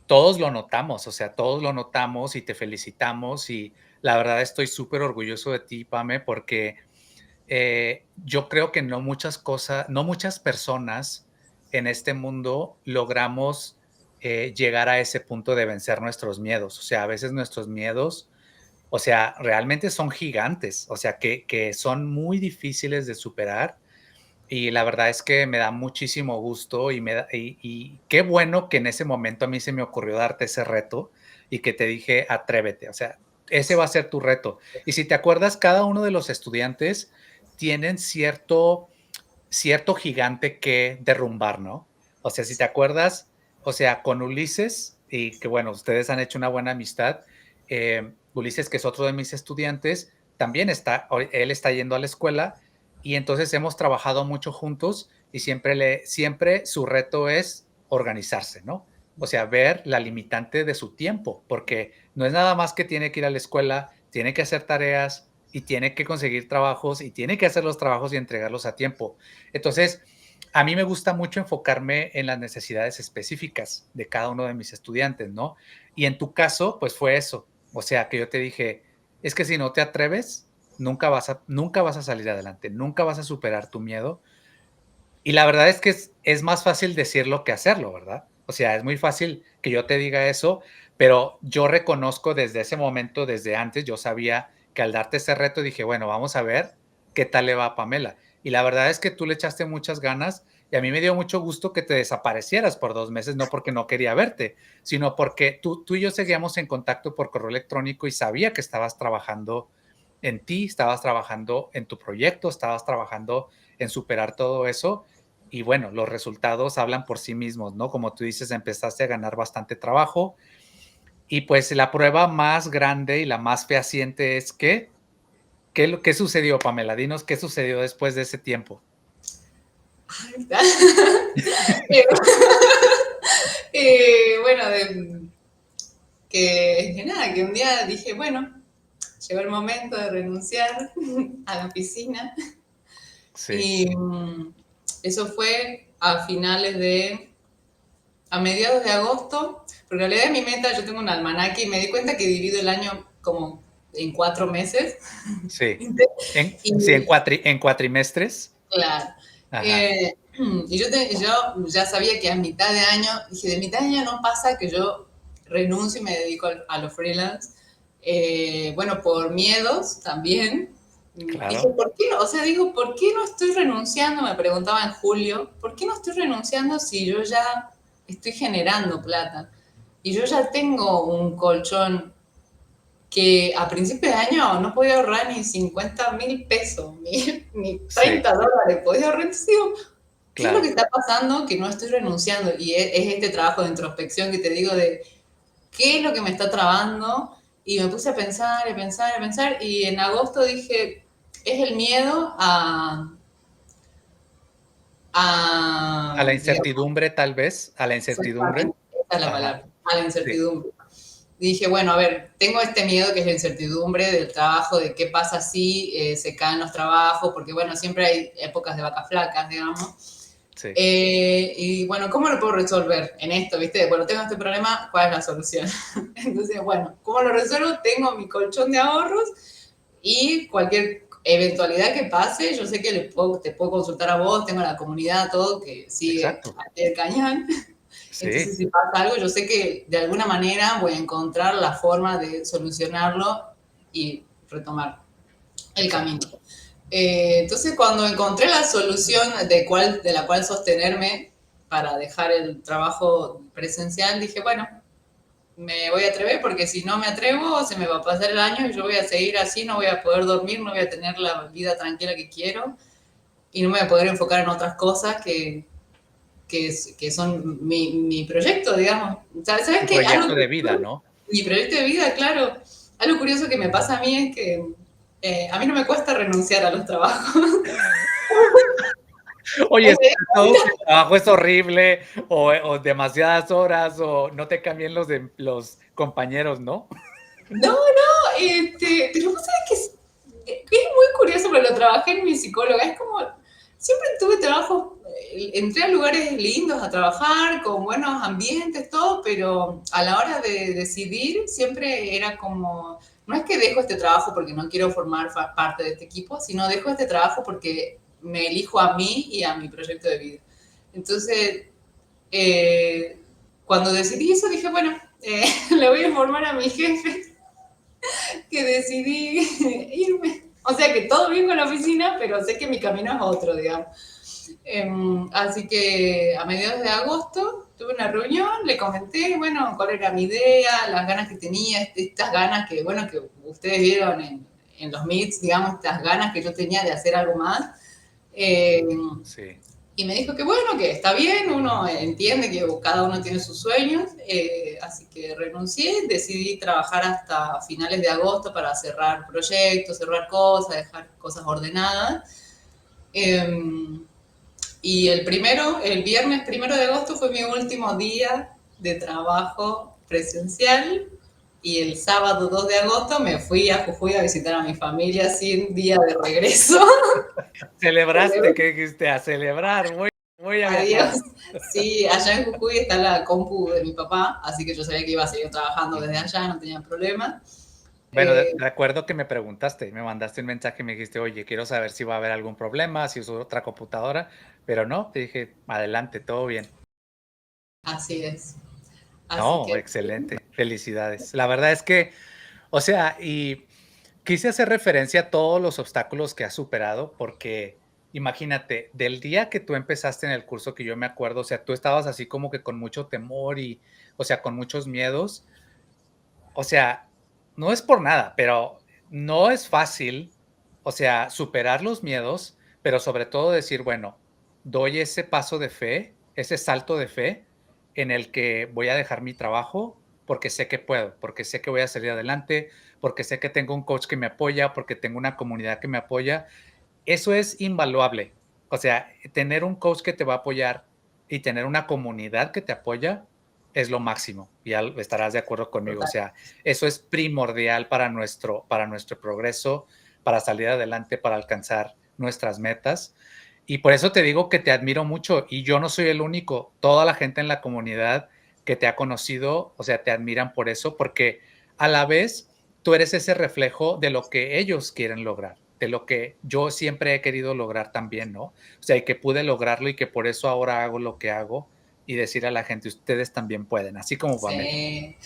todos lo notamos, o sea, todos lo notamos y te felicitamos y la verdad estoy súper orgulloso de ti, Pame, porque yo creo que no muchas personas en este mundo logramos llegar a ese punto de vencer nuestros miedos. O sea, a veces nuestros miedos, o sea, realmente son gigantes, o sea, que son muy difíciles de superar. Y la verdad es que me da muchísimo gusto y qué bueno que en ese momento a mí se me ocurrió darte ese reto y que te dije, atrévete, o sea, ese va a ser tu reto. Y si te acuerdas, cada uno de los estudiantes tienen cierto gigante que derrumbar, ¿no? O sea, si te acuerdas, o sea, con Ulises, y que bueno, ustedes han hecho una buena amistad, Ulises, que es otro de mis estudiantes, también él está yendo a la escuela y entonces hemos trabajado mucho juntos y siempre su reto es organizarse, ¿no? O sea, ver la limitante de su tiempo, porque no es nada más que tiene que ir a la escuela, tiene que hacer tareas y tiene que conseguir trabajos y tiene que hacer los trabajos y entregarlos a tiempo. Entonces, a mí me gusta mucho enfocarme en las necesidades específicas de cada uno de mis estudiantes, ¿no? Y en tu caso, pues fue eso. O sea, que yo te dije, es que si no te atreves, nunca vas a salir adelante, nunca vas a superar tu miedo. Y la verdad es que es más fácil decirlo que hacerlo, ¿verdad? O sea, es muy fácil que yo te diga eso, pero yo reconozco desde ese momento, desde antes, yo sabía que al darte ese reto dije, bueno, vamos a ver qué tal le va a Pamela. Y la verdad es que tú le echaste muchas ganas y a mí me dio mucho gusto que te desaparecieras por 2 meses, no porque no quería verte, sino porque tú y yo seguíamos en contacto por correo electrónico y sabía que estabas trabajando en ti, estabas trabajando en tu proyecto, estabas trabajando en superar todo eso y bueno, los resultados hablan por sí mismos, ¿no? Como tú dices, empezaste a ganar bastante trabajo y pues la prueba más grande y la más fehaciente es que, ¿qué sucedió, Pamela? Dinos qué sucedió después de ese tiempo. Eh, bueno, que nada, que un día dije, bueno, llegó el momento de renunciar a la oficina Sí, y eso fue a mediados de agosto, porque en realidad mi meta, yo tengo un almanaque y me di cuenta que divido el año como en 4 meses. sí. Sí, Y en cuatrimestres. claro. Ajá, Eh, y yo ya sabía que a mitad de año, dije, de mitad de año no pasa que yo renuncio y me dedico a los freelance. Bueno, por miedos también. Dije, claro. ¿por qué no? O sea, digo, ¿por qué no estoy renunciando? Me preguntaba en julio, ¿por qué no estoy renunciando si yo ya estoy generando plata? Y yo ya tengo un colchón que a principio de año no podía ahorrar ni 50.000 pesos, ni Sí, 30 dólares, podía ahorrar. Entonces digo, ¿qué es lo que claro. está pasando que no estoy renunciando? Y es este trabajo de introspección que te digo de qué es lo que me está trabando. Y me puse a pensar, a pensar, a pensar. Y en agosto dije, es el miedo A la incertidumbre, tal vez, a la incertidumbre. Esa es la Ajá, palabra, a la sí, incertidumbre. Dije, bueno, a ver, tengo este miedo que es la incertidumbre del trabajo, de qué pasa si se caen los trabajos, porque bueno, siempre hay épocas de vacas flacas, digamos. sí, Y bueno, ¿cómo lo puedo resolver en esto, viste? Bueno, tengo este problema, ¿cuál es la solución? Entonces, bueno, ¿cómo lo resuelvo? Tengo mi colchón de ahorros y cualquier eventualidad que pase, yo sé que te puedo consultar a vos, tengo la comunidad, todo que sigue exacto. al pie del cañón. Entonces, Sí, si pasa algo, yo sé que de alguna manera voy a encontrar la forma de solucionarlo y retomar el camino. exacto. Entonces, cuando encontré la solución de la cual sostenerme para dejar el trabajo presencial, dije, bueno, me voy a atrever porque si no me atrevo, se me va a pasar el año y yo voy a seguir así, no voy a poder dormir, no voy a tener la vida tranquila que quiero y no me voy a poder enfocar en otras cosas que son mi proyecto, digamos. ¿Sabes Tu qué? proyecto de vida, ¿no? Mi proyecto de vida, claro. Algo curioso que me pasa a mí es que a mí no me cuesta renunciar a los trabajos. Oye, sobre todo si el trabajo es horrible o demasiadas horas o no te cambien los compañeros, ¿no? No, no, pero vos sabés que es muy curioso, porque lo trabajé en mi psicóloga. Es como, siempre tuve trabajos, entré a lugares lindos a trabajar, con buenos ambientes, todo, pero a la hora de decidir siempre era como, no es que dejo este trabajo porque no quiero formar parte de este equipo, sino dejo este trabajo porque me elijo a mí y a mi proyecto de vida. Entonces, eh, cuando decidí eso, dije, bueno, le voy a informar a mi jefe que decidí irme. O sea que todo bien con la oficina, pero sé que mi camino es otro, digamos. Así que a mediados de agosto tuve una reunión, le comenté, bueno, cuál era mi idea, las ganas que tenía, estas ganas que, bueno, que ustedes vieron en los meets, digamos, estas ganas que yo tenía de hacer algo más. Eh, Sí, y me dijo que bueno, que está bien, uno entiende que cada uno tiene sus sueños, así que renuncié, decidí trabajar hasta finales de agosto para cerrar proyectos, cerrar cosas, dejar cosas ordenadas. Eh, y el viernes 1 de agosto fue mi último día de trabajo presencial y el sábado 2 de agosto me fui a Jujuy a visitar a mi familia sin día de regreso. celebraste, ¿qué dijiste? A celebrar, voy a Adiós. viajar. Sí, allá en Jujuy está la compu de mi papá, así que yo sabía que iba a seguir trabajando desde allá, no tenía problema. Bueno, Eh, recuerdo que me preguntaste, me mandaste un mensaje y me dijiste: "Oye, quiero saber si va a haber algún problema, si uso otra computadora", pero no, te dije: "Adelante, todo bien". Así es. Así No, que excelente, felicidades. La verdad es que, o sea, y quise hacer referencia a todos los obstáculos que has superado, porque imagínate, del día que tú empezaste en el curso, que yo me acuerdo, o sea, tú estabas así como que con mucho temor y, o sea, con muchos miedos. O sea, no es por nada, pero no es fácil, o sea, superar los miedos, pero sobre todo decir, bueno, doy ese paso de fe, ese salto de fe en el que voy a dejar mi trabajo porque sé que puedo, porque sé que voy a salir adelante, porque sé que tengo un coach que me apoya, porque tengo una comunidad que me apoya. Eso es invaluable. O sea, tener un coach que te va a apoyar y tener una comunidad que te apoya es lo máximo. Ya estarás de acuerdo conmigo. O total. sea, eso es primordial para nuestro progreso, para salir adelante, para alcanzar nuestras metas. Y por eso te digo que te admiro mucho y yo no soy el único. Toda la gente en la comunidad que te ha conocido, o sea, te admiran por eso, porque a la vez tú eres ese reflejo de lo que ellos quieren lograr, de lo que yo siempre he querido lograr también, ¿no? O sea, y que pude lograrlo y que por eso ahora hago lo que hago y decir a la gente, ustedes también pueden, así como Pamela. Sí,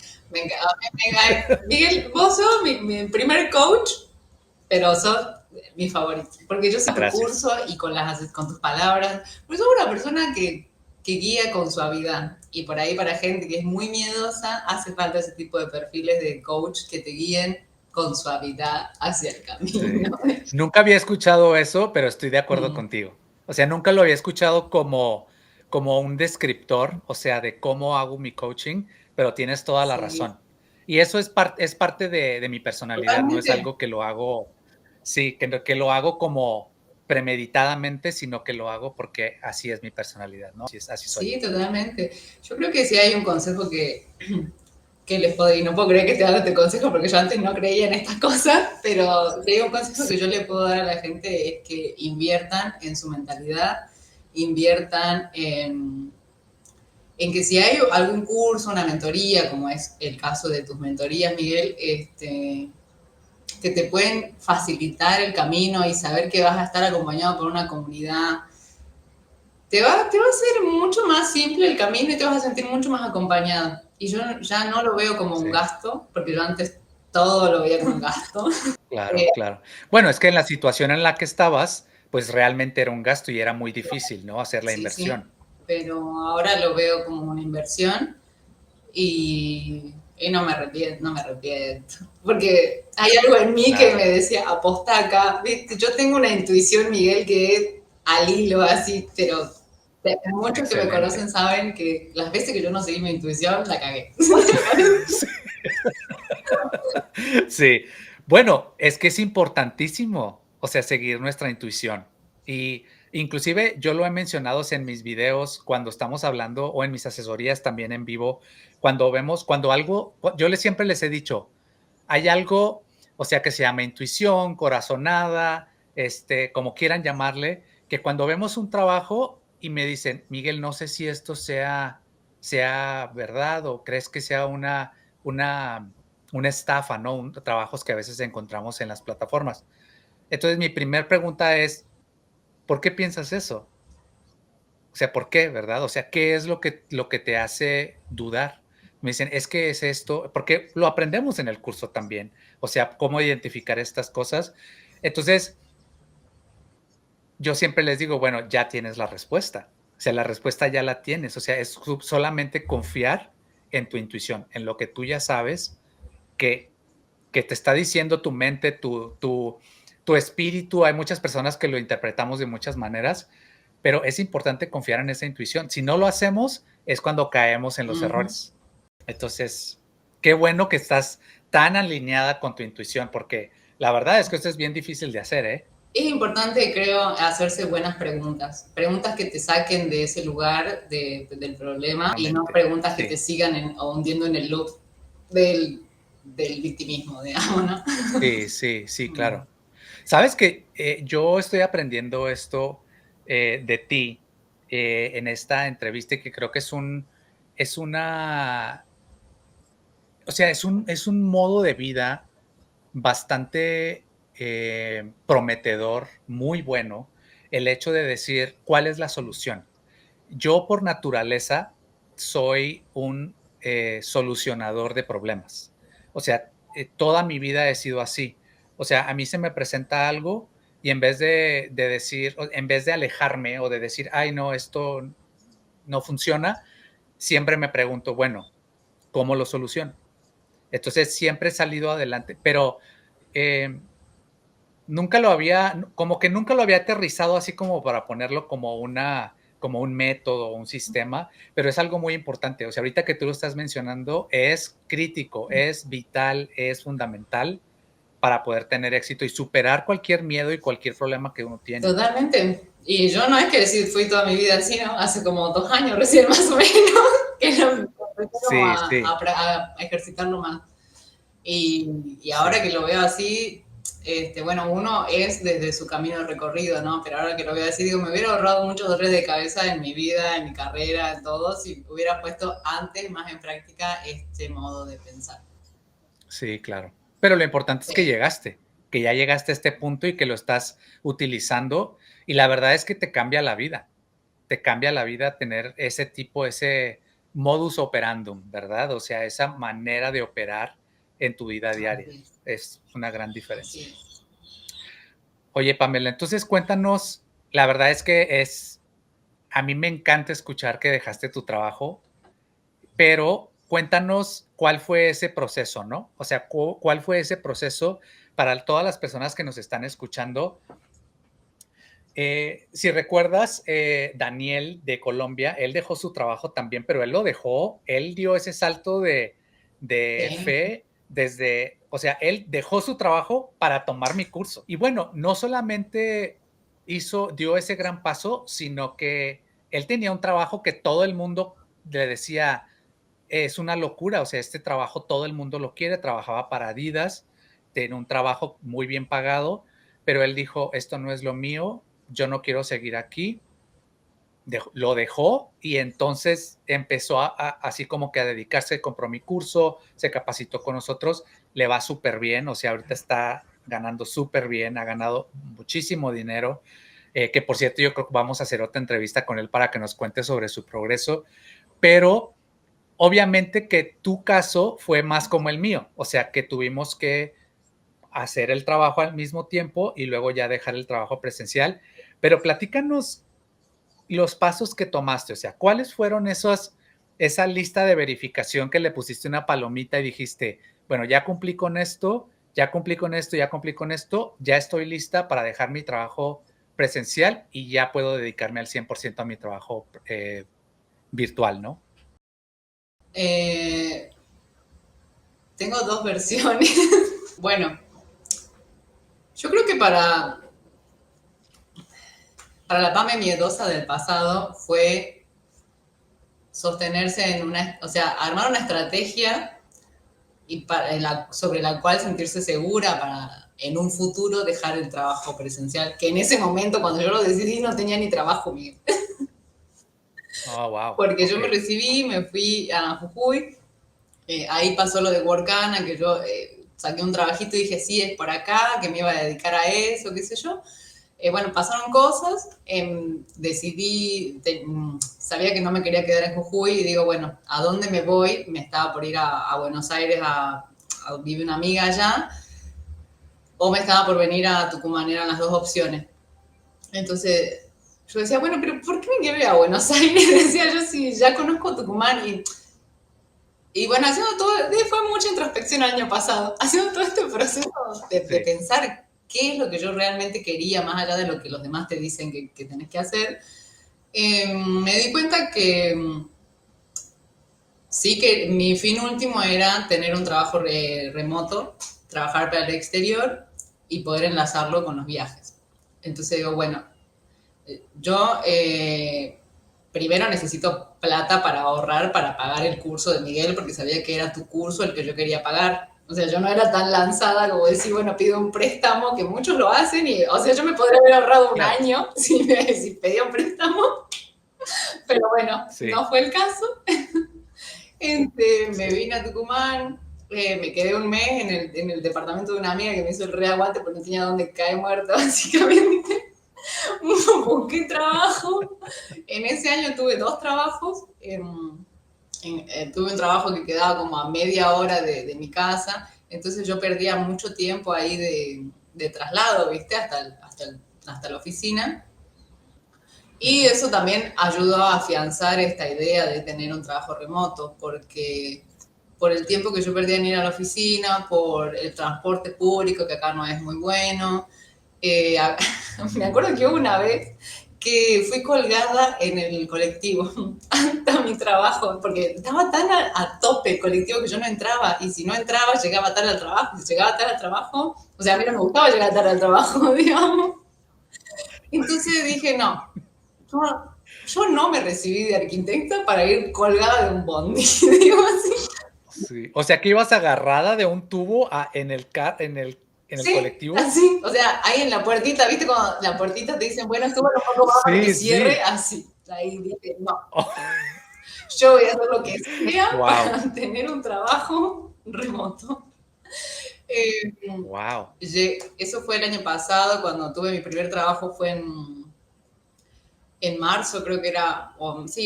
Miguel, vos sos mi primer coach, pero sos mi favorito. Porque yo sé tu Gracias. curso y con tus palabras. Porque sos una persona que guía con suavidad. Y por ahí, para gente que es muy miedosa, hace falta ese tipo de perfiles de coach que te guíen con suavidad hacia el Sí. camino. Nunca había escuchado eso, pero estoy de acuerdo Mm, contigo. O sea, nunca lo había escuchado como un descriptor, o sea, de cómo hago mi coaching, pero tienes toda la sí, razón. Y eso es parte de mi personalidad, no es totalmente. algo que lo hago, sí, que lo hago como, premeditadamente, sino que lo hago porque así es mi personalidad, ¿no? Así soy. Sí, totalmente. Yo creo que sí hay un consejo que les puedo, y no puedo creer que esté dando este consejo porque yo antes no creía en estas cosas, pero si hay un consejo que yo le puedo dar a la gente es que inviertan en su mentalidad, inviertan en que si hay algún curso, una mentoría, como es el caso de tus mentorías, Miguel, que te pueden facilitar el camino y saber que vas a estar acompañado por una comunidad, te va a ser mucho más simple el camino y te vas a sentir mucho más acompañado. Y yo ya no lo veo como un gasto, porque yo antes todo lo veía como un gasto. Claro, claro. Bueno, es que en la situación en la que estabas, pues realmente era un gasto y era muy difícil, ¿no? Hacer la Sí, sí, inversión. pero ahora lo veo como una inversión y no me arrepiento, no me arrepiento. Porque hay algo en mí que Claro, me decía, aposta acá. ¿Viste? Yo tengo una intuición, Miguel, que es al hilo así, pero muchos que me excelente. conocen saben que las veces que yo no seguí mi intuición, la cagué. Sí. Sí. Bueno, es que es importantísimo, o sea, seguir nuestra intuición. Y inclusive yo lo he mencionado en mis videos cuando estamos hablando o en mis asesorías también en vivo, cuando algo, siempre les he dicho, hay algo, o sea, que se llama intuición, corazonada, como quieran llamarle, que cuando vemos un trabajo y me dicen, Miguel, no sé si esto sea verdad o crees que sea una, una estafa, ¿no? Trabajos que a veces encontramos en las plataformas. Entonces, mi primera pregunta es, ¿por qué piensas eso? O sea, ¿por qué, verdad? O sea, ¿qué es lo que te hace dudar? Me dicen, es que es esto, porque lo aprendemos en el curso también, o sea, cómo identificar estas cosas. Entonces, yo siempre les digo, bueno, ya tienes la respuesta, o sea, la respuesta ya la tienes, o sea, es solamente confiar en tu intuición, en lo que tú ya sabes que, que te está diciendo tu mente, tu espíritu. Hay muchas personas que lo interpretamos de muchas maneras, pero es importante confiar en esa intuición. Si no lo hacemos, es cuando caemos en los Ujú. errores. Entonces, qué bueno que estás tan alineada con tu intuición, porque la verdad es que esto es bien difícil de hacer, ¿eh? Es importante, creo, hacerse buenas preguntas. Preguntas que te saquen de ese lugar del problema y no Realmente. preguntas que te Sí, sigan hundiendo en el loop del, del victimismo, digamos, ¿no? sí, sí, sí, claro. Sabes que yo estoy aprendiendo esto de ti en esta entrevista, que creo que es una, o sea, es un modo de vida bastante prometedor, muy bueno, el hecho de decir cuál es la solución. Yo por naturaleza soy un solucionador de problemas. O sea, toda mi vida he sido así. O sea, a mí se me presenta algo y en vez de decir, en vez de alejarme o de decir, ay, no, esto no funciona, siempre me pregunto, bueno, ¿cómo lo soluciono? Entonces siempre he salido adelante, pero eh, como que nunca lo había aterrizado así como para ponerlo como un método o un sistema, pero es algo muy importante. O sea, ahorita que tú lo estás mencionando, es crítico, es vital, es fundamental para poder tener éxito y superar cualquier miedo y cualquier problema que uno tiene. Totalmente. Y yo no es que decir fui toda mi vida así, ¿no? Hace como 2 años recién más o menos que lo empecé como Sí, sí, a ejercitarlo más. Y ahora sí. que lo veo así, bueno, uno es desde su camino recorrido, ¿no? Pero ahora que lo veo así, digo, me hubiera ahorrado muchos dolores de cabeza en mi vida, en mi carrera, en todo, si hubiera puesto antes más en práctica este modo de pensar. Sí, claro. Pero lo importante es Sí. que ya llegaste a este punto y que lo estás utilizando. Y la verdad es que te cambia la vida. Te cambia la vida tener ese modus operandum, ¿verdad? O sea, esa manera de operar en tu vida diaria. Así Es una gran así diferencia. es. Oye, Pamela, entonces cuéntanos, la verdad es que a mí me encanta escuchar que dejaste tu trabajo, pero cuéntanos cuál fue ese proceso, ¿no? O sea, cuál fue ese proceso para todas las personas que nos están escuchando. Si recuerdas, Daniel de Colombia, él dejó su trabajo también, pero él dio ese salto de Sí. fe o sea, él dejó su trabajo para tomar mi curso. Y bueno, no solamente dio ese gran paso, sino que él tenía un trabajo que todo el mundo le decía, es una locura, o sea, este trabajo todo el mundo lo quiere, trabajaba para Adidas, tiene un trabajo muy bien pagado, pero él dijo, esto no es lo mío, yo no quiero seguir aquí, lo dejó y entonces empezó así como que a dedicarse, compró mi curso, se capacitó con nosotros, le va súper bien, o sea, ahorita está ganando súper bien, ha ganado muchísimo dinero, que por cierto yo creo que vamos a hacer otra entrevista con él para que nos cuente sobre su progreso, pero obviamente que tu caso fue más como el mío, o sea, que tuvimos que hacer el trabajo al mismo tiempo y luego ya dejar el trabajo presencial, pero platícanos los pasos que tomaste, o sea, ¿cuáles fueron esa lista de verificación que le pusiste una palomita y dijiste, bueno, ya cumplí con esto, ya cumplí con esto, ya cumplí con esto, ya estoy lista para dejar mi trabajo presencial y ya puedo dedicarme al 100% a mi trabajo virtual, ¿no? Tengo dos versiones. Bueno, yo creo que para la Pame miedosa del pasado fue sostenerse en o sea, armar una estrategia sobre la cual sentirse segura para en un futuro dejar el trabajo presencial, que en ese momento cuando yo lo decidí no tenía ni trabajo mío. Oh, wow. Porque yo me recibí, me fui a Jujuy, ahí pasó lo de Workana, que yo saqué un trabajito y dije, sí, es por acá, que me iba a dedicar a eso, qué sé yo. Bueno, pasaron cosas, decidí, sabía que no me quería quedar en Jujuy y digo, bueno, ¿a dónde me voy? Me estaba por ir a Buenos Aires vive una amiga allá, o me estaba por venir a Tucumán, eran las dos opciones. Entonces yo decía, bueno, pero ¿por qué me quiero ir a Buenos Aires? Decía yo, si ya conozco Tucumán y bueno, haciendo todo, fue mucha introspección el año pasado, haciendo todo este proceso de pensar qué es lo que yo realmente quería, más allá de lo que los demás te dicen que tenés que hacer, me di cuenta que sí que mi fin último era tener un trabajo remoto, trabajar para el exterior y poder enlazarlo con los viajes. Entonces digo, bueno, yo primero necesito plata para ahorrar, para pagar el curso de Miguel, porque sabía que era tu curso el que yo quería pagar. O sea, yo no era tan lanzada como decir, bueno, pido un préstamo, que muchos lo hacen, y, o sea, yo me podría haber ahorrado un año si pedía un préstamo, pero bueno, no fue el caso. Me vine a Tucumán, me quedé un mes en el departamento de una amiga que me hizo el reaguante porque no tenía dónde caer muerta, básicamente. Busqué trabajo. En ese año tuve dos trabajos. Tuve un trabajo que quedaba como a media hora de mi casa. Entonces yo perdía mucho tiempo ahí de traslado, ¿viste? Hasta la oficina. Y eso también ayudó a afianzar esta idea de tener un trabajo remoto, porque por el tiempo que yo perdía en ir a la oficina, por el transporte público, que acá no es muy bueno, me acuerdo que hubo una vez que fui colgada en el colectivo hasta mi trabajo, porque estaba tan a tope el colectivo que yo no entraba, y si no entraba llegaba tarde al trabajo, si llegaba tarde al trabajo, o sea, a mí no me gustaba llegar tarde al trabajo, digamos. Entonces dije, no, yo no me recibí de arquitecta para ir colgada de un bondi, digo así. Sí. O sea, que ibas agarrada de un tubo en el colectivo. Así, o sea, ahí en la puertita, ¿viste? Cuando la puertita te dicen, bueno, estuvo un poco más para que cierre, así. Ahí dije, no. Yo voy a hacer lo que sea para tener un trabajo remoto. Eso fue el año pasado, cuando tuve mi primer trabajo, fue en marzo, creo que era,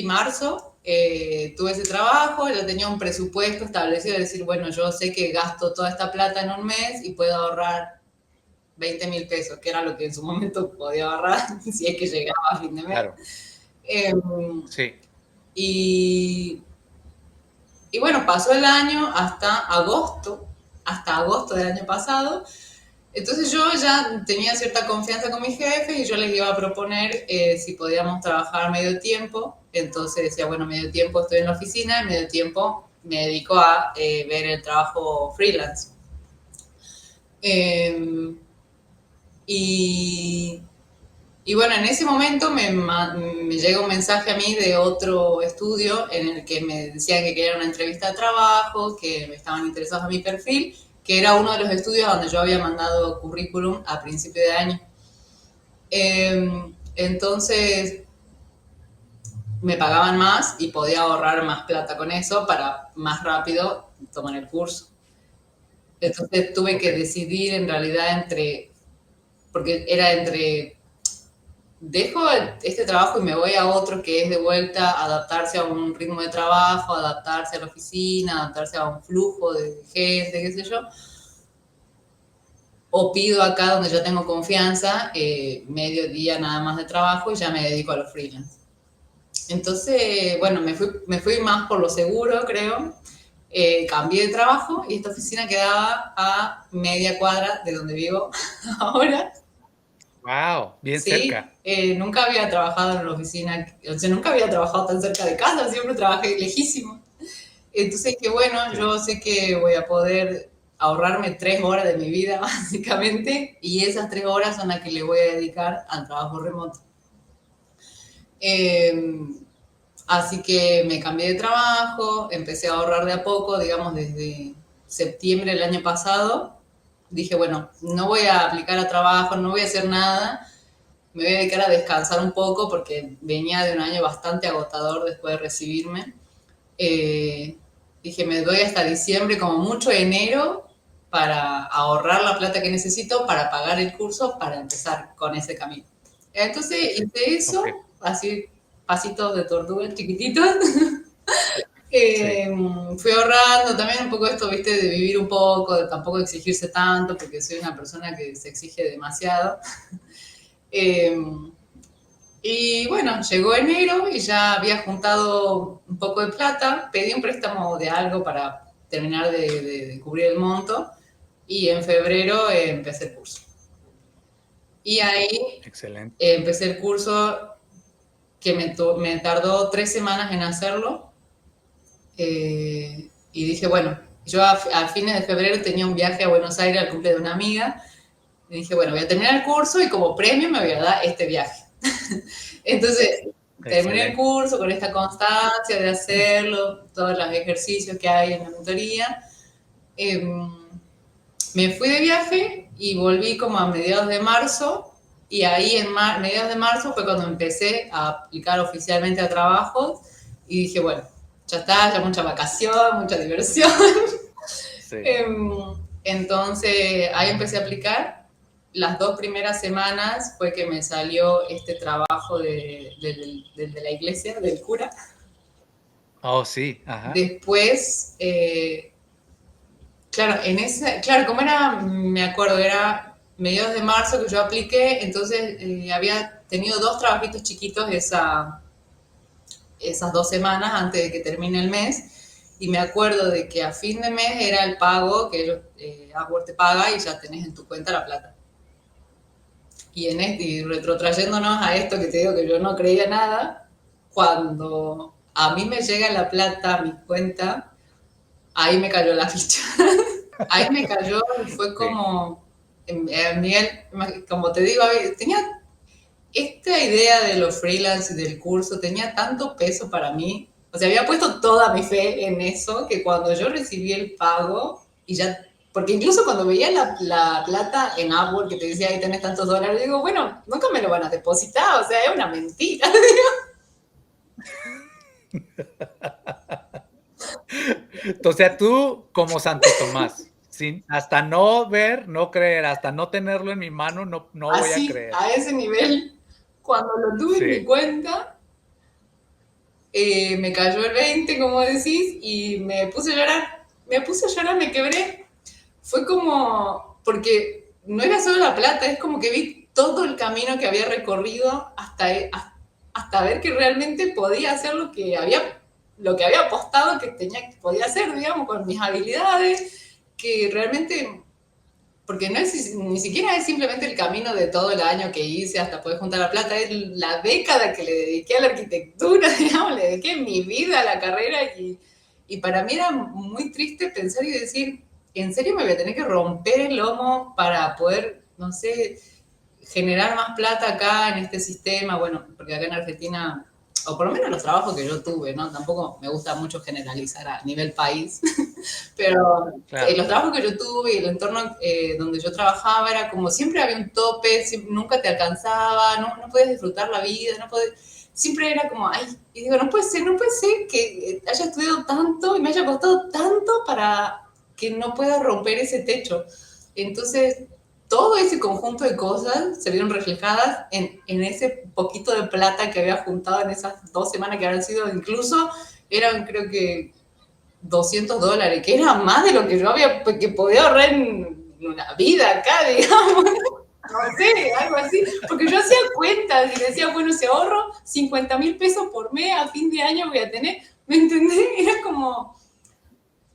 marzo. Tuve ese trabajo, yo tenía un presupuesto establecido de decir, bueno, yo sé que gasto toda esta plata en un mes y puedo ahorrar 20.000 pesos, que era lo que en su momento podía ahorrar si es que llegaba a fin de mes. Claro. Sí. Y bueno, pasó el año hasta agosto del año pasado. Entonces yo ya tenía cierta confianza con mi jefe y yo les iba a proponer si podíamos trabajar medio tiempo. Entonces decía, bueno, medio tiempo estoy en la oficina y medio tiempo me dedico a ver el trabajo freelance. Y Y bueno, en ese momento me llega un mensaje a mí de otro estudio en el que me decían que querían una entrevista de trabajo, que me estaban interesados en mi perfil, que era uno de los estudios donde yo había mandado currículum a principio de año. Entonces me pagaban más y podía ahorrar más plata con eso para más rápido tomar el curso. Entonces tuve que decidir en realidad porque era entre dejo este trabajo y me voy a otro que es de vuelta adaptarse a un ritmo de trabajo, adaptarse a la oficina, adaptarse a un flujo de gente, qué sé yo, o pido acá donde yo tengo confianza, medio día nada más de trabajo y ya me dedico a los freelance. Entonces, bueno, me fui más por lo seguro, creo. Cambié de trabajo y esta oficina quedaba a media cuadra de donde vivo ahora. Wow, bien Sí, cerca. nunca había trabajado en una oficina, o sea, nunca había trabajado tan cerca de casa, siempre trabajé lejísimo. Entonces, que bueno, Sí. yo sé que voy a poder ahorrarme 3 horas de mi vida, básicamente, y esas 3 horas son las que le voy a dedicar al trabajo remoto. Eh, Así que me cambié de trabajo, empecé a ahorrar de a poco, digamos, desde septiembre del año pasado. Dije, bueno, no voy a aplicar a trabajo, no voy a hacer nada, me voy a dedicar a descansar un poco porque venía de un año bastante agotador después de recibirme. Dije, me doy hasta diciembre, como mucho enero, para ahorrar la plata que necesito para pagar el curso para empezar con ese camino. Entonces hice Ok. eso, así pasitos de tortuga chiquititos. Sí. Fui ahorrando también un poco esto, viste, de vivir un poco, de tampoco exigirse tanto, porque soy una persona que se exige demasiado. Eh, y bueno, llegó enero y ya había juntado un poco de plata, pedí un préstamo de algo para terminar de cubrir el monto y en febrero empecé el curso. Y ahí Excelente. empecé el curso que me tardó 3 semanas en hacerlo. Y dije, bueno, yo a fines de febrero tenía un viaje a Buenos Aires al cumple de una amiga. Y dije, bueno, voy a terminar el curso y como premio me voy a dar este viaje. Entonces, terminé el Excelente. curso con esta constancia de hacerlo, todos los ejercicios que hay en la mentoría. Eh, Me fui de viaje y volví como a mediados de marzo. Y ahí en mediados de marzo fue cuando empecé a aplicar oficialmente a trabajos. Y dije, bueno, ya está, ya mucha vacación, mucha diversión. Sí. Em, entonces ahí empecé a aplicar. Las 2 primeras semanas fue que me salió este trabajo de la iglesia, del cura. Oh, sí. Ajá. Después, claro, claro, como era, me acuerdo, era mediados de marzo que yo apliqué, entonces había tenido 2 trabajitos chiquitos esas 2 semanas antes de que termine el mes. Y me acuerdo de que a fin de mes era el pago, que ellos, Upwork te paga y ya tenés en tu cuenta la plata. Y retrotrayéndonos a esto que te digo que yo no creía nada, cuando a mí me llega la plata a mi cuenta, ahí me cayó la ficha. Ahí me cayó y fue Sí. como, Miguel, como te digo, tenía esta idea de los freelance y del curso, tenía tanto peso para mí. O sea, había puesto toda mi fe en eso, que cuando yo recibí el pago y ya, porque incluso cuando veía la plata en Upwork que te decía ahí tenés tantos dólares, digo, bueno, nunca me lo van a depositar, o sea, es una mentira. O sea, tú como Santo Tomás, sin, hasta no ver, no creer, hasta no tenerlo en mi mano, no voy a Así, creer. a ese nivel, cuando lo tuve en mi Sí. cuenta, me cayó el 20, como decís, y me puse a llorar. Me puse a llorar, me quebré. Fue como, porque no era solo la plata, es como que vi todo el camino que había recorrido hasta ver que realmente podía hacer lo que había apostado que podía hacer, digamos, con mis habilidades, que realmente, porque no es, ni siquiera es simplemente el camino de todo el año que hice hasta poder juntar la plata, es la década que le dediqué a la arquitectura, digamos, le dediqué mi vida a la carrera y para mí era muy triste pensar y decir, ¿en serio me voy a tener que romper el lomo para poder, no sé, generar más plata acá en este sistema, bueno, porque acá en Argentina, o por lo menos los trabajos que yo tuve, ¿no? Tampoco me gusta mucho generalizar a nivel país, pero Claro, los claro. trabajos que yo tuve y el entorno donde yo trabajaba era como siempre había un tope, nunca te alcanzaba, no podías disfrutar la vida, siempre era como, ay, y digo, no puede ser que haya estudiado tanto y me haya costado tanto para que no pueda romper ese techo. Entonces, todo ese conjunto de cosas se vieron reflejadas en ese poquito de plata que había juntado en esas 2 semanas que habían sido, incluso eran creo que $200, que era más de lo que yo había, que podía ahorrar en una vida acá, digamos. No sé, algo así. Porque yo hacía cuentas y decía, bueno, si ahorro 50.000 pesos por mes, a fin de año voy a tener, ¿me entendés?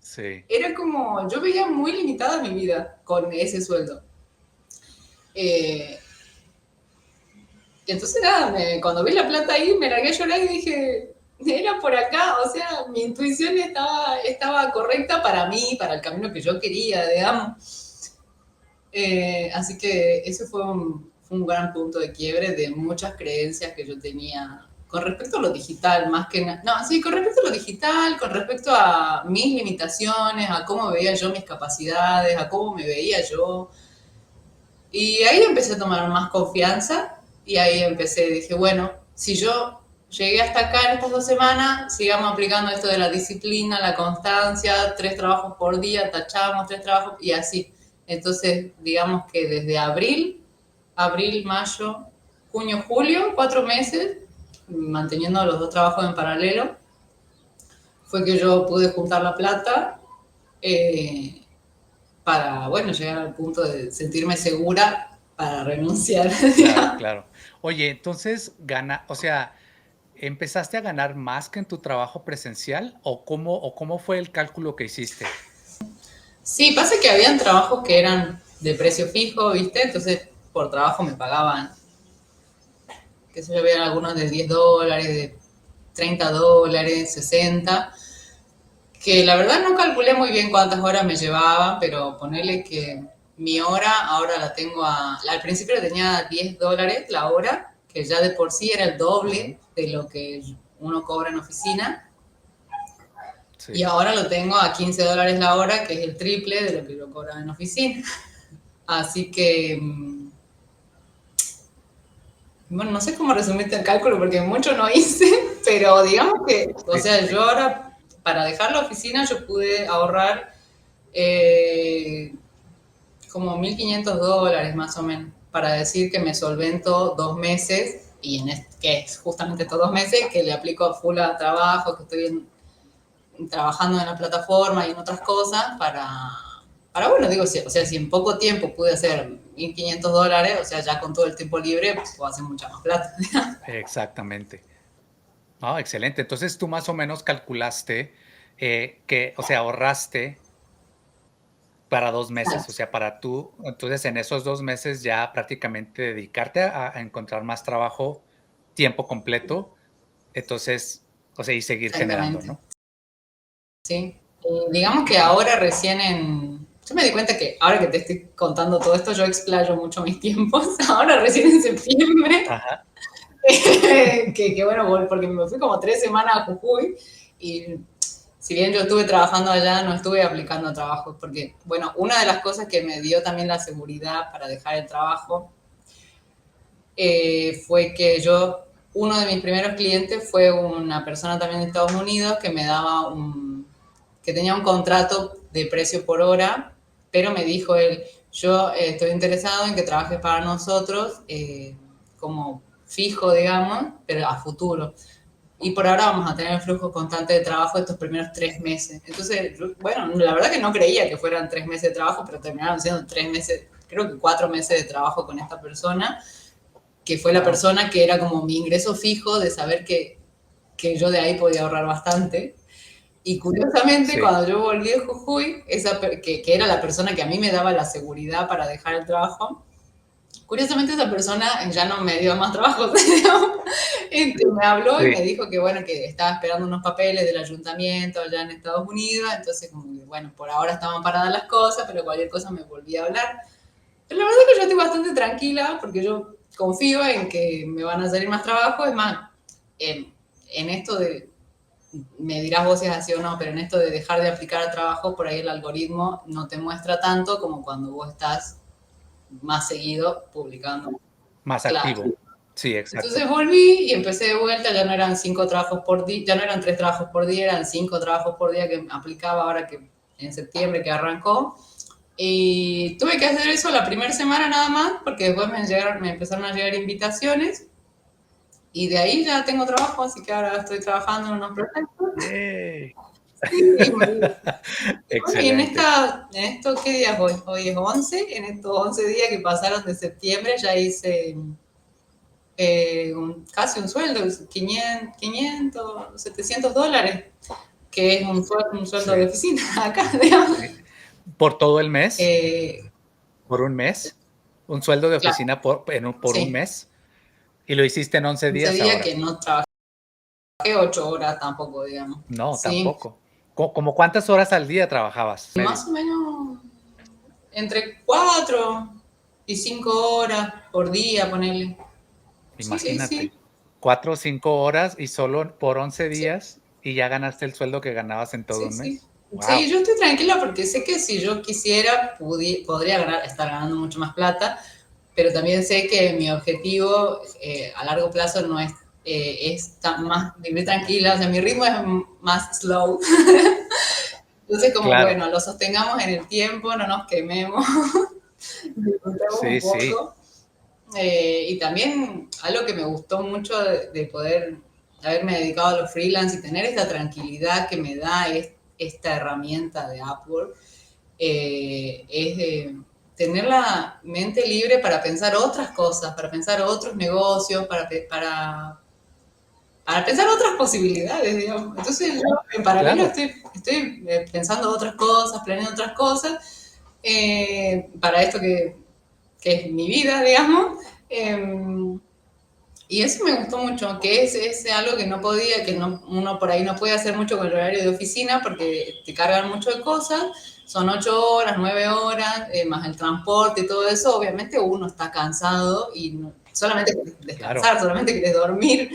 Sí. Era como, yo veía muy limitada mi vida con ese sueldo. Eh, y entonces nada, cuando vi la plata ahí me largué a llorar y dije, era por acá, o sea, mi intuición estaba correcta para mí, para el camino que yo quería, digamos. Así que ese fue un gran punto de quiebre de muchas creencias que yo tenía con respecto a lo digital, más que nada. No, sí, con respecto a lo digital, con respecto a mis limitaciones, a cómo veía yo mis capacidades, a cómo me veía yo. Y ahí empecé a tomar más confianza y ahí dije, bueno, si yo llegué hasta acá en estas 2 semanas, sigamos aplicando esto de la disciplina, la constancia, 3 trabajos por día, tachamos 3 trabajos y así. Entonces, digamos que desde abril, mayo, junio, julio, 4 meses, manteniendo los 2 trabajos en paralelo, fue que yo pude juntar la plata eh, para, bueno, llegar al punto de sentirme segura para renunciar. Claro, claro. Oye, entonces o sea, ¿empezaste a ganar más que en tu trabajo presencial o cómo fue el cálculo que hiciste? Sí, pasa que habían trabajos que eran de precio fijo, ¿viste? Entonces, por trabajo me pagaban, qué sé yo, había algunos de $10, de $30, 60, que la verdad no calculé muy bien cuántas horas me llevaban, pero ponerle que mi hora ahora la tengo al principio la tenía a $10 la hora, que ya de por sí era el Ujú. doble de lo que uno cobra en oficina, y Sí. ahora lo tengo a $15 la hora, que es el triple de lo que yo cobraba en oficina. Así que, bueno, no sé cómo resumirte el cálculo porque mucho no hice, pero digamos que, o Sí, sí, sea, sí. yo ahora, para dejar la oficina, yo pude ahorrar eh, como $1.500 más o menos, para decir que me solvento 2 meses, y que es justamente estos 2 meses que le aplico full a trabajo, que estoy trabajando en la plataforma y en otras cosas bueno, digo, o sea, si en poco tiempo pude hacer $1.500, o sea, ya con todo el tiempo libre, pues puedo hacer mucha más plata. Exactamente. Ah, excelente. Entonces tú más o menos calculaste o sea, ahorraste para 2 meses, o sea, para tú, entonces en esos 2 meses ya prácticamente dedicarte a encontrar más trabajo tiempo completo, entonces, o sea, y seguir generando, Exactamente. ¿no? Sí. Digamos que ahora recién Yo me di cuenta que ahora que te estoy contando todo esto, yo explayo mucho mis tiempos. Ahora recién en septiembre, Ajá. que bueno, porque me fui como 3 semanas a Jujuy y si bien yo estuve trabajando allá, no estuve aplicando trabajos, porque, bueno, una de las cosas que me dio también la seguridad para dejar el trabajo fue que uno de mis primeros clientes fue una persona también de Estados Unidos que me daba que tenía un contrato de precio por hora, pero me dijo él, yo estoy interesado en que trabajes para nosotros como fijo, digamos, pero a futuro. Y por ahora vamos a tener el flujo constante de trabajo estos primeros 3 meses. Entonces, bueno, la verdad que no creía que fueran 3 meses de trabajo, pero terminaron siendo 3 meses, creo que 4 meses de trabajo con esta persona, que fue la Wow. persona que era como mi ingreso fijo de saber que yo de ahí podía ahorrar bastante. Y curiosamente, Sí. cuando yo volví de Jujuy, que era la persona que a mí me daba la seguridad para dejar el trabajo, curiosamente esa persona ya no me dio más trabajo. Me habló y me Sí. dijo que bueno, que estaba esperando unos papeles del ayuntamiento allá en Estados Unidos, entonces como que bueno, por ahora estaban paradas las cosas, pero cualquier cosa me volví a hablar. la verdad es que yo estoy bastante tranquila porque yo confío en que me van a salir más trabajo. Es más, en esto de, me dirás vos si es así o no, pero en esto de dejar de aplicar a trabajo, por ahí el algoritmo no te muestra tanto como cuando vos estás más seguido publicando. Más Claro. activo. Sí, exacto. Entonces volví y empecé de vuelta, ya no eran 5 trabajos por día, ya no eran 3 trabajos por día, eran 5 trabajos por día que aplicaba ahora que en septiembre que arrancó. Y tuve que hacer eso la primera semana nada más, porque después me empezaron a llegar invitaciones y de ahí ya tengo trabajo, así que ahora estoy trabajando en unos proyectos. ¡Yay! Sí, y Excelente. en esto, ¿qué día es hoy? Hoy es 11, en estos 11 días que pasaron de septiembre ya hice casi un sueldo, 500, $700, que es un sueldo de Sí, oficina acá, digamos. sí. ¿Por todo el mes? Eh, ¿Por un mes? ¿Un sueldo de claro, oficina por un sí, mes? Y lo hiciste en 11 ese días día ahora. que no trabajé 8 horas tampoco, digamos. No, Sí, tampoco. ¿Cómo cuántas horas al día trabajabas? más o menos entre 4 y 5 horas por día, ponerle. Sí, Imagínate, sí, 4 o 5 horas y solo por 11 sí, días y ya ganaste el sueldo que ganabas en todo sí, un sí. mes. Wow, Sí, yo estoy tranquila porque sé que si yo quisiera podría estar ganando mucho más plata, pero también sé que mi objetivo a largo plazo no es, más vivir tranquila, o sea, mi ritmo es más slow. Entonces, como claro. bueno, lo sostengamos en el tiempo, no nos quememos, disfrutemos un Sí, sí, poco. Y también algo que me gustó mucho de poder haberme dedicado a los freelance y tener esta tranquilidad que me da esta herramienta de Upwork, es de tener la mente libre para pensar otras cosas, para pensar otros negocios, para pensar otras posibilidades, digamos. Entonces yo en paralelo claro. estoy pensando otras cosas, planeando otras cosas, para esto que es mi vida, digamos. Y eso me gustó mucho, que es algo que no podía, que no, uno por ahí no puede hacer mucho con el horario de oficina porque te cargan mucho de cosas, son 8 horas, 9 horas, más el transporte y todo eso, obviamente uno está cansado y solamente querés Claro. descansar, solamente querés dormir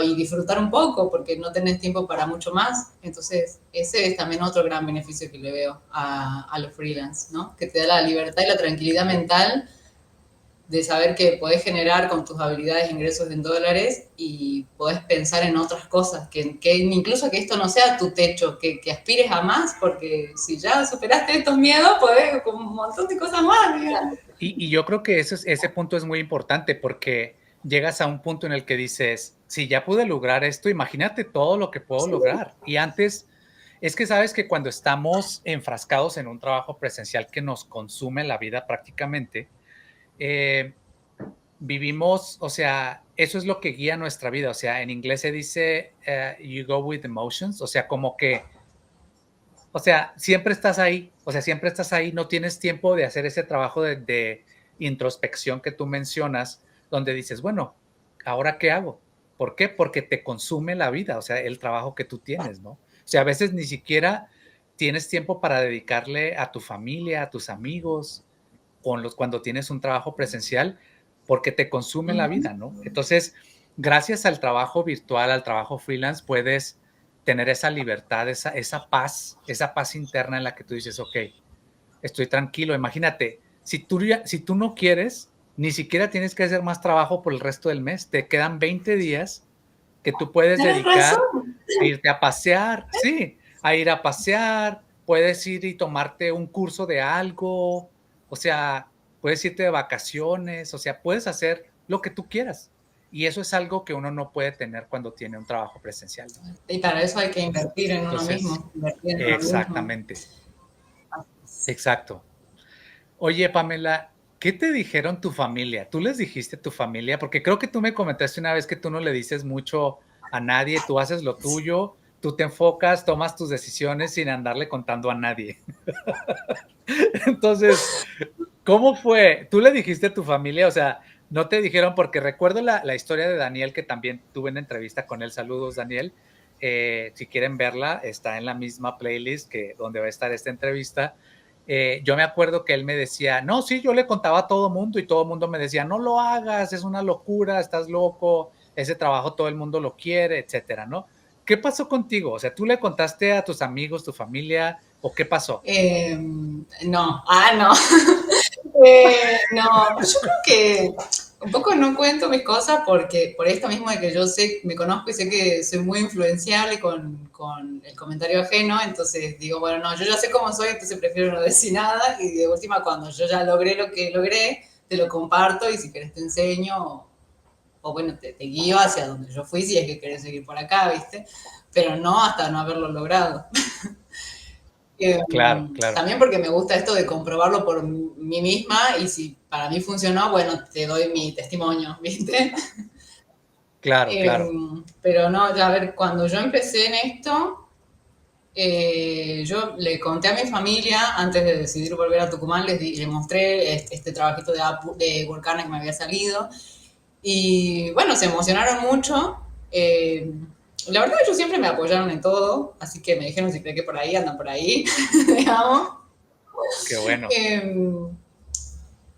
y disfrutar un poco porque no tenés tiempo para mucho más. Entonces, ese es también otro gran beneficio que le veo a los freelance, ¿no? Que te da la libertad y la tranquilidad mental de saber que podés generar con tus habilidades ingresos en dólares y podés pensar en otras cosas, que incluso que esto no sea tu techo, que aspires a más, porque si ya superaste estos miedos, podés con un montón de cosas más, digamos. Y yo creo que ese punto es muy importante porque llegas a un punto en el que dices, si ya pude lograr esto, imagínate todo lo que puedo Sí, lograr. Y antes, es que sabes que cuando estamos enfrascados en un trabajo presencial que nos consume la vida prácticamente, eh, vivimos, o sea, eso es lo que guía nuestra vida. O sea, en inglés se dice, you go with emotions, o sea, como que, o sea, siempre estás ahí, o sea, siempre estás ahí, no tienes tiempo de hacer ese trabajo de introspección que tú mencionas, donde dices, bueno, ¿ahora qué hago? ¿Por qué? Porque te consume la vida, o sea, el trabajo que tú tienes, ¿no? O sea, a veces ni siquiera tienes tiempo para dedicarle a tu familia, a tus amigos, cuando tienes un trabajo presencial, porque te consume la vida, ¿no? Entonces, gracias al trabajo virtual, al trabajo freelance, puedes tener esa libertad, esa paz interna en la que tú dices, ok, estoy tranquilo. Imagínate, si tú no quieres, ni siquiera tienes que hacer más trabajo por el resto del mes. Te quedan 20 días que tú puedes tenés dedicar razón. a irte a pasear, sí, a ir a pasear, puedes ir y tomarte un curso de algo, o sea, puedes irte de vacaciones, o sea, puedes hacer lo que tú quieras. Y eso es algo que uno no puede tener cuando tiene un trabajo presencial, ¿no? Y para eso hay que invertir en uno Entonces, mismo, invertir en uno mismo. exactamente, exacto. Oye, Pamela, ¿qué te dijeron tu familia? ¿Tú les dijiste a tu familia? Porque creo que tú me comentaste una vez que tú no le dices mucho a nadie, tú haces lo tuyo, tú te enfocas, tomas tus decisiones sin andarle contando a nadie. Entonces, ¿cómo fue? ¿Tú le dijiste a tu familia? O sea, no te dijeron, porque recuerdo la historia de Daniel, que también tuve una entrevista con él. Saludos, Daniel. Si quieren verla, está en la misma playlist que donde va a estar esta entrevista. yo me acuerdo que él me decía, no, sí, yo le contaba a todo mundo y todo el mundo me decía, no lo hagas, es una locura, estás loco, ese trabajo todo el mundo lo quiere, etcétera, ¿no? ¿Qué pasó contigo? O sea, ¿tú le contaste a tus amigos, tu familia, o qué pasó? No, no. No, yo creo que un poco no cuento mis cosas porque por esto mismo de que yo sé, me conozco y sé que soy muy influenciable con el comentario ajeno, entonces digo, bueno, no, yo ya sé cómo soy, entonces prefiero no decir nada y de última cuando yo ya logré lo que logré, te lo comparto y si querés te enseño o bueno, te guío hacia donde yo fui si es que querés seguir por acá, ¿viste? Pero no hasta no haberlo logrado. Claro, claro, También porque me gusta esto de comprobarlo por mí misma y si para mí funcionó, bueno, te doy mi testimonio, ¿viste? claro, claro. Pero no, ya a ver, cuando yo empecé en esto, yo le conté a mi familia, antes de decidir volver a Tucumán, le mostré este trabajito de Workana que me había salido. Y bueno, se emocionaron mucho. La verdad, ellos siempre me apoyaron en todo, así que me dijeron si cree que por ahí andan por ahí, digamos. Qué bueno.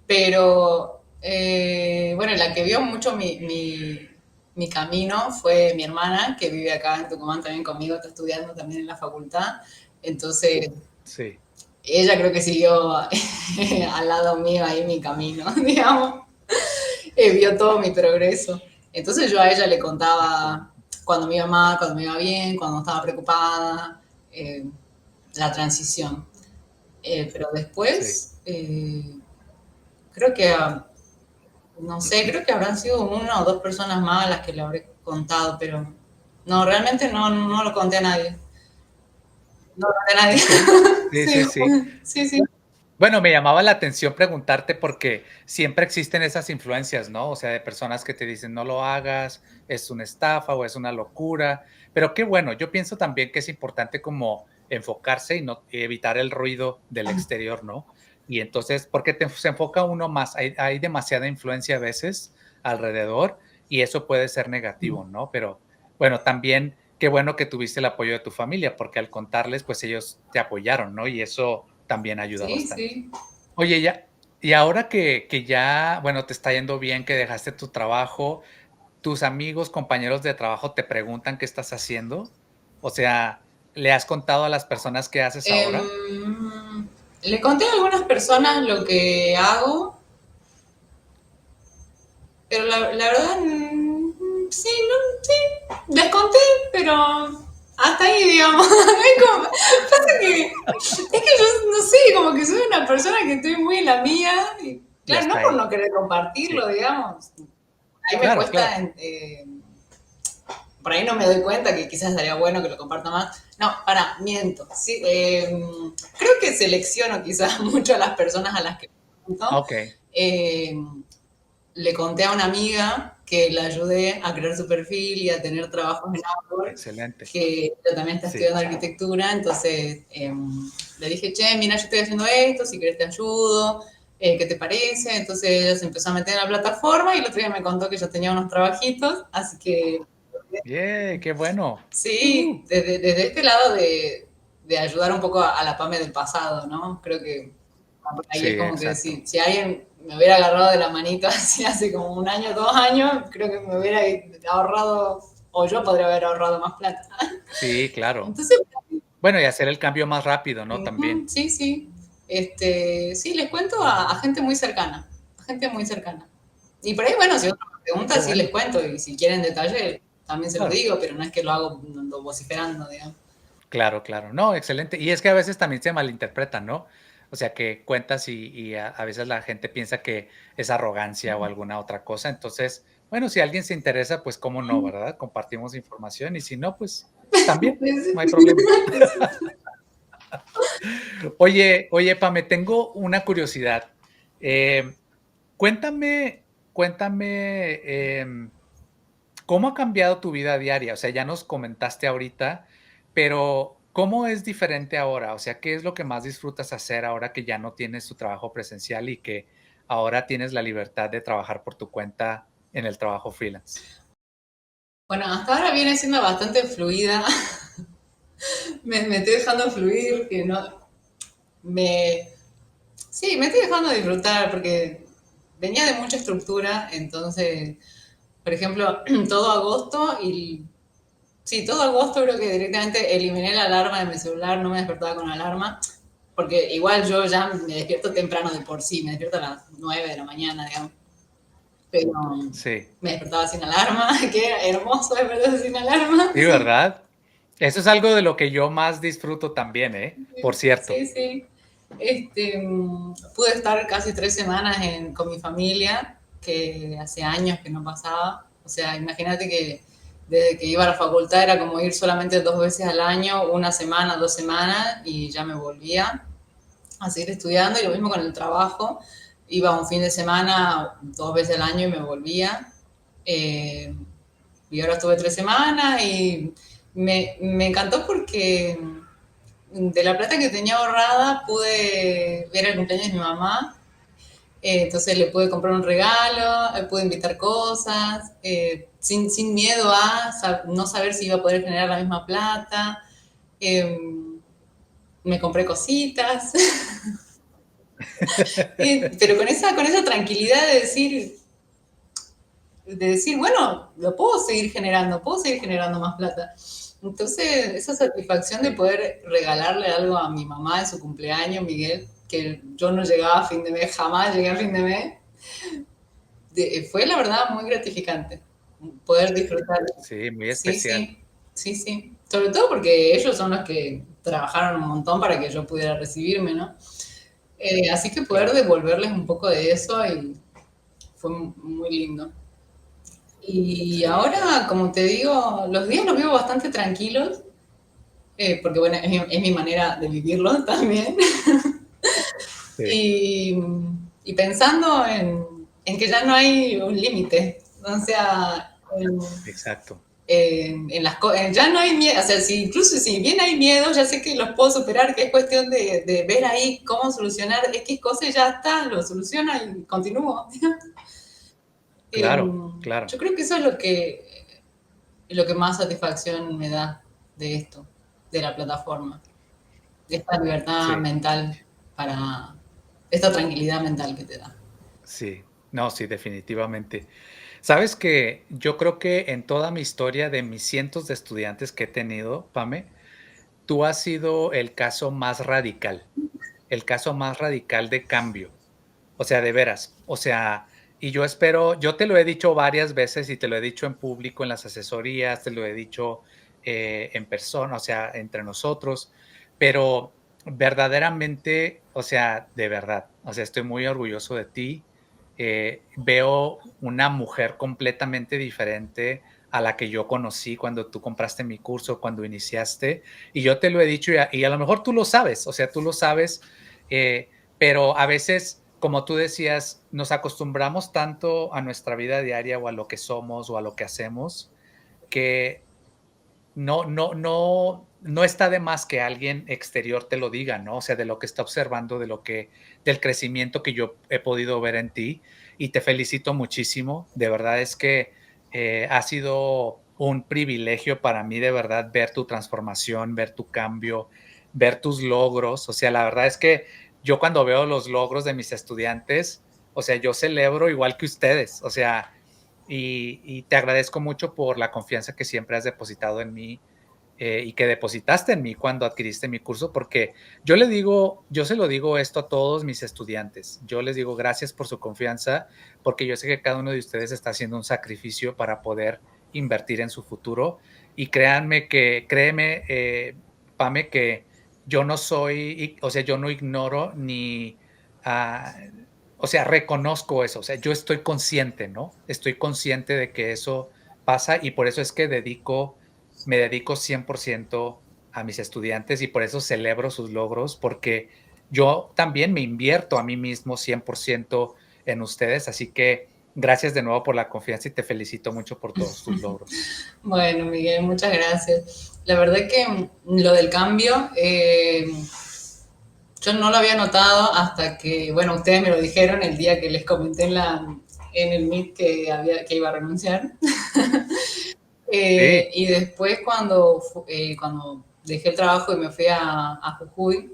Pero bueno, la que vio mucho mi camino fue mi hermana, que vive acá en Tucumán también conmigo, está estudiando también en la facultad. Entonces, Sí, ella creo que siguió al lado mío ahí mi camino, digamos. Vio todo mi progreso. Entonces yo a ella le contaba cuando me iba mal, cuando me iba bien, cuando estaba preocupada, eh, la transición. Pero sí. después, creo que no sé, creo que habrán sido una o dos personas más a las que le habré contado, pero no, realmente no lo conté a nadie. No lo conté a nadie. Ok. Sí, sí, Sí, sí. sí, sí. Bueno, me llamaba la atención preguntarte porque siempre existen esas influencias, ¿no? O sea, de personas que te dicen no lo hagas, es una estafa o es una locura. Pero qué bueno, yo pienso también que es importante como enfocarse y no y evitar el ruido del exterior, ¿no? Y entonces, porque se enfoca uno más, hay demasiada influencia a veces alrededor y eso puede ser negativo, ¿no? Pero bueno, también qué bueno que tuviste el apoyo de tu familia, porque al contarles, pues ellos te apoyaron, ¿no? Y eso también ayuda Sí, bastante. sí. Oye, ya, y ahora que ya, bueno, te está yendo bien, que dejaste tu trabajo, ¿tus amigos, compañeros de trabajo te preguntan qué estás haciendo? O sea, ¿le has contado a las personas qué haces ahora? Le conté a algunas personas lo que hago, pero la verdad, sí, no, sí, les conté, pero hasta ahí, digamos. No hay como- pasa que, es que yo, no sé, como que soy una persona que estoy muy en la mía, y Y claro, hasta no por ahí. no querer compartirlo, Sí, digamos. Ahí me claro, cuesta, claro. por ahí no me doy cuenta que quizás estaría bueno que lo comparta más. No, miento. Sí, creo que selecciono quizás mucho a las personas a las que pregunto. Okey, Eh, Le conté a una amiga que la ayudé a crear su perfil y a tener trabajos en Upwork, excelente. que ella también está Sí, estudiando arquitectura, entonces le dije, che, mira, yo estoy haciendo esto, si querés te ayudo, ¿qué te parece? Entonces ella se empezó a meter en la plataforma y el otro día me contó que yo tenía unos trabajitos, así que bien, qué bueno. sí, desde este lado de ayudar un poco a la PAME del pasado, ¿no? Creo que por ahí Sí, es como que exacto. si alguien me hubiera agarrado de la manito así hace como un año, 2 años, creo que me hubiera ahorrado, o yo podría haber ahorrado más plata. Sí, claro. Entonces, Bueno, y hacer el cambio más rápido, ¿no? También. sí, sí. Sí, les cuento a gente muy cercana, a gente muy cercana. Y por ahí, bueno, si otra pregunta, Qué sí les bueno. cuento, y si quieren detalle, también se los Claro. digo, pero no es que lo hago vociferando, digamos. Claro, claro. No, excelente. Y es que a veces también se malinterpreta, ¿no? O sea, que cuentas y a veces la gente piensa que es arrogancia o alguna otra cosa. Entonces, bueno, si alguien se interesa, pues cómo no, ¿verdad? Compartimos información y si no, pues también, no hay problema. Oye, Pame, tengo una curiosidad. Eh, cuéntame, ¿cómo ha cambiado tu vida diaria? O sea, ya nos comentaste ahorita, pero ¿cómo es diferente ahora? O sea, ¿qué es lo que más disfrutas hacer ahora que ya no tienes tu trabajo presencial y que ahora tienes la libertad de trabajar por tu cuenta en el trabajo freelance? Bueno, hasta ahora viene siendo bastante fluida. Me estoy dejando fluir, que no. Me, Sí, me estoy dejando de disfrutar porque venía de mucha estructura, entonces, por ejemplo, todo agosto y sí, todo agosto creo que directamente eliminé la alarma de mi celular, no me despertaba con alarma, porque igual yo ya me despierto temprano de por sí, me despierto a las 9 de la mañana, digamos, pero Sí, me despertaba sin alarma, que era hermoso despertarse sin alarma. sí, ¿verdad? Eso es algo de lo que yo más disfruto también, ¿eh? Por cierto. Sí, sí. Pude estar casi 3 semanas con mi familia, que hace años que no pasaba. O sea, imagínate que desde que iba a la facultad era como ir solamente 2 veces al año, una semana, 2 semanas, y ya me volvía a seguir estudiando. Y lo mismo con el trabajo. Iba un fin de semana 2 veces al año y me volvía. Eh, y ahora estuve 3 semanas y me encantó porque de la plata que tenía ahorrada pude ver el cumpleaños de mi mamá, entonces le pude comprar un regalo, pude invitar cosas, sin miedo a no saber si iba a poder generar la misma plata. Eh, Me compré cositas, pero con esa tranquilidad de decir, bueno, lo puedo seguir generando más plata. Entonces, esa satisfacción de Sí, poder regalarle algo a mi mamá en su cumpleaños, Miguel, que yo no llegaba a fin de mes, jamás llegué a fin de mes, fue la verdad muy gratificante poder disfrutar. sí, muy Sí, especial. sí, sí, sí. Sobre todo porque ellos son los que trabajaron un montón para que yo pudiera recibirme, ¿no? Así que poder Claro. devolverles un poco de eso y fue muy lindo. Y Sí, ahora, como te digo, los días los vivo bastante tranquilos, porque bueno, es mi manera de vivirlo también. sí, Y, y pensando en que ya no hay un límite. O sea, exacto. ya no hay miedo. O sea, incluso si bien hay miedo, ya sé que los puedo superar, que es cuestión de ver ahí cómo solucionar X cosas y ya está, lo soluciona y continúo. Claro, claro. Yo creo que eso es lo que más satisfacción me da de esto, de la plataforma, de esta libertad Sí, mental para esta tranquilidad mental que te da. sí. No, sí, definitivamente. Sabes que yo creo que en toda mi historia de mis cientos de estudiantes que he tenido, Pame, tú has sido el caso más radical de cambio. O sea, de veras. O sea, y yo espero, yo te lo he dicho varias veces y te lo he dicho en público, en las asesorías, te lo he dicho en persona, o sea, entre nosotros, pero verdaderamente, o sea, de verdad, o sea, estoy muy orgulloso de ti. Veo una mujer completamente diferente a la que yo conocí cuando tú compraste mi curso, cuando iniciaste, y yo te lo he dicho y a lo mejor tú lo sabes, o sea, tú lo sabes, pero a veces, como tú decías, nos acostumbramos tanto a nuestra vida diaria o a lo que somos o a lo que hacemos, que no está de más que alguien exterior te lo diga, ¿no? O sea, de lo que está observando, del crecimiento que yo he podido ver en ti, y te felicito muchísimo. De verdad es que, ha sido un privilegio para mí, de verdad, ver tu transformación, ver tu cambio, ver tus logros. O sea, la verdad es que yo cuando veo los logros de mis estudiantes, o sea, yo celebro igual que ustedes, o sea, y te agradezco mucho por la confianza que siempre has depositado en mí, y que depositaste en mí cuando adquiriste mi curso, porque yo se lo digo esto a todos mis estudiantes. Yo les digo gracias por su confianza, porque yo sé que cada uno de ustedes está haciendo un sacrificio para poder invertir en su futuro. Y créeme, Pame, que yo no soy, o sea, yo no ignoro ni, ah, o sea, reconozco eso, o sea, yo estoy consciente, ¿no? Estoy consciente de que eso pasa y por eso es que me dedico 100% a mis estudiantes y por eso celebro sus logros, porque yo también me invierto a mí mismo 100% en ustedes, así que gracias de nuevo por la confianza y te felicito mucho por todos tus logros. Bueno, Miguel, muchas gracias. La verdad que lo del cambio, yo no lo había notado hasta que, bueno, ustedes me lo dijeron el día que les comenté en el Meet que iba a renunciar. Sí, Y después cuando dejé el trabajo y me fui a Jujuy,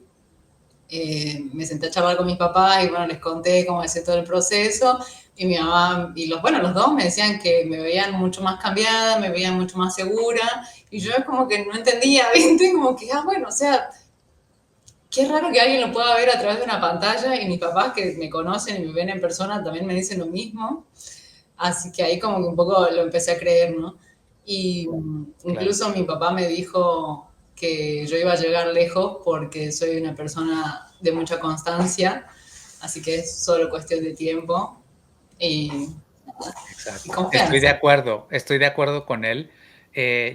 me senté a charlar con mis papás y bueno, les conté cómo hacía todo el proceso. Y mi mamá, y los dos me decían que me veían mucho más cambiada, me veían mucho más segura. Y yo es como que no entendía, ¿viste? Como que, bueno, o sea, qué raro que alguien lo pueda ver a través de una pantalla y mis papás que me conocen y me ven en persona también me dicen lo mismo. Así que ahí como que un poco lo empecé a creer, ¿no? Y incluso mi papá me dijo que yo iba a llegar lejos porque soy una persona de mucha constancia, así que es solo cuestión de tiempo y confianza. Estoy de acuerdo con él.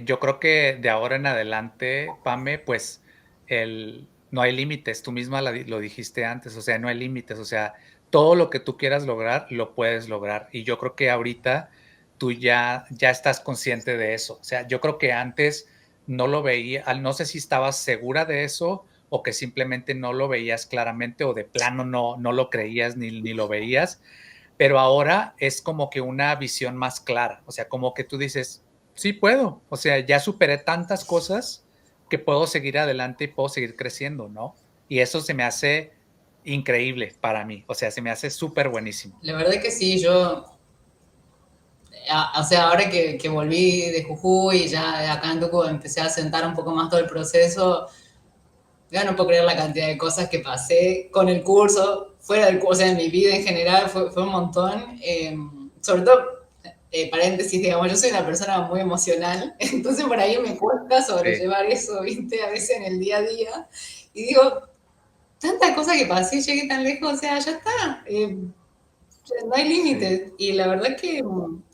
Yo creo que de ahora en adelante, Pame, pues no hay límites, tú misma lo dijiste antes, o sea, no hay límites, o sea, todo lo que tú quieras lograr, lo puedes lograr. Y yo creo que ahorita tú ya estás consciente de eso. O sea, yo creo que antes no lo veía, no sé si estabas segura de eso o que simplemente no lo veías claramente o de plano no lo creías ni lo veías, pero ahora es como que una visión más clara, o sea, como que tú dices, sí puedo, o sea, ya superé tantas cosas que puedo seguir adelante y puedo seguir creciendo, ¿no? Y eso se me hace increíble para mí, o sea, se me hace súper buenísimo. La verdad que sí, o sea, ahora que volví de Jujuy y ya acá en Tucumán empecé a sentar un poco más todo el proceso, ya no puedo creer la cantidad de cosas que pasé con el curso, fuera del curso, o sea, en mi vida en general fue un montón. Sobre todo, paréntesis, digamos, yo soy una persona muy emocional, entonces por ahí me cuesta sobrellevar eso, ¿viste? A veces en el día a día. Y digo, tanta cosa que pasé, llegué tan lejos, o sea, ya está. No hay límites. Y la verdad que,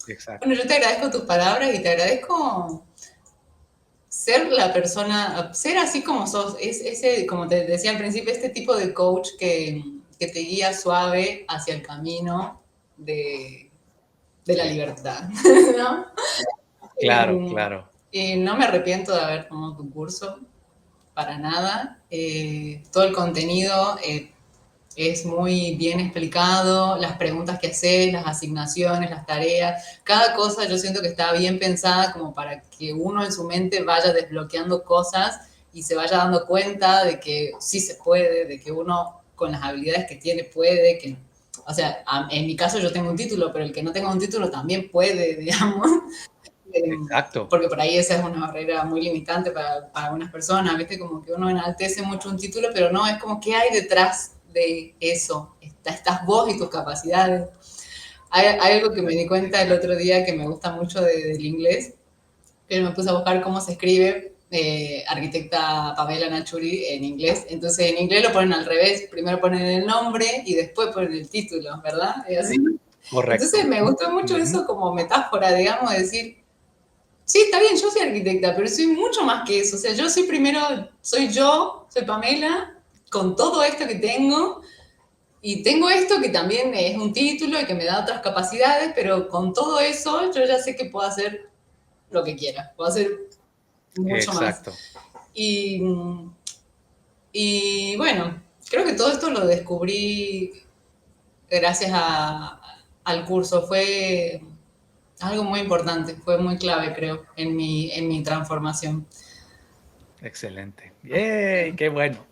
Exacto. bueno, yo te agradezco tus palabras y te agradezco ser la persona, ser así como sos, es ese, como te decía al principio, este tipo de coach que te guía suave hacia el camino de la libertad, ¿no? Claro, claro. Y no me arrepiento de haber tomado tu curso, para nada. Todo el contenido es muy bien explicado, las preguntas que haces, las asignaciones, las tareas, cada cosa yo siento que está bien pensada como para que uno en su mente vaya desbloqueando cosas y se vaya dando cuenta de que sí se puede, de que uno con las habilidades que tiene puede, que, o sea, en mi caso yo tengo un título, pero el que no tenga un título también puede, digamos. Exacto. Porque por ahí esa es una barrera muy limitante para algunas personas, ¿viste? Como que uno enaltece mucho un título, pero no, es como que hay detrás de eso, estás vos y tus capacidades. Hay algo que me di cuenta el otro día que me gusta mucho del inglés, que me puse a buscar cómo se escribe arquitecta Pamela Nachuri en inglés. Entonces en inglés lo ponen al revés, primero ponen el nombre y después ponen el título, ¿verdad? Es así. Correcto. Entonces me gustó mucho eso como metáfora, digamos, de decir, sí, está bien, yo soy arquitecta, pero soy mucho más que eso. O sea, yo soy primero, soy Pamela, con todo esto que tengo, y tengo esto que también es un título y que me da otras capacidades, pero con todo eso yo ya sé que puedo hacer lo que quiera, puedo hacer mucho más. Y, y bueno, creo que todo esto lo descubrí gracias al curso. Fue algo muy importante, fue muy clave, creo, en mi transformación. Excelente. ¡Yay! ¡Qué bueno!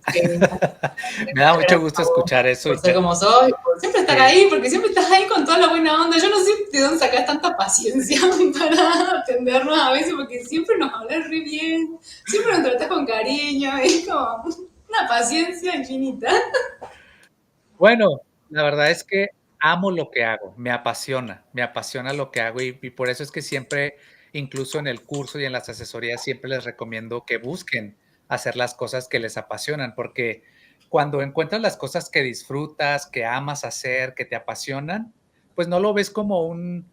Me da mucho gusto escuchar eso. Por ser como soy, por siempre estar ahí, porque siempre estás ahí con toda la buena onda. Yo no sé de dónde sacas tanta paciencia para atendernos a veces, porque siempre nos hablas re bien, siempre nos tratas con cariño, es como una paciencia infinita. Bueno, la verdad es que amo lo que hago, me apasiona lo que hago y por eso es que siempre, incluso en el curso y en las asesorías, siempre les recomiendo que busquen hacer las cosas que les apasionan, porque cuando encuentras las cosas que disfrutas, que amas hacer, que te apasionan, pues no lo ves como un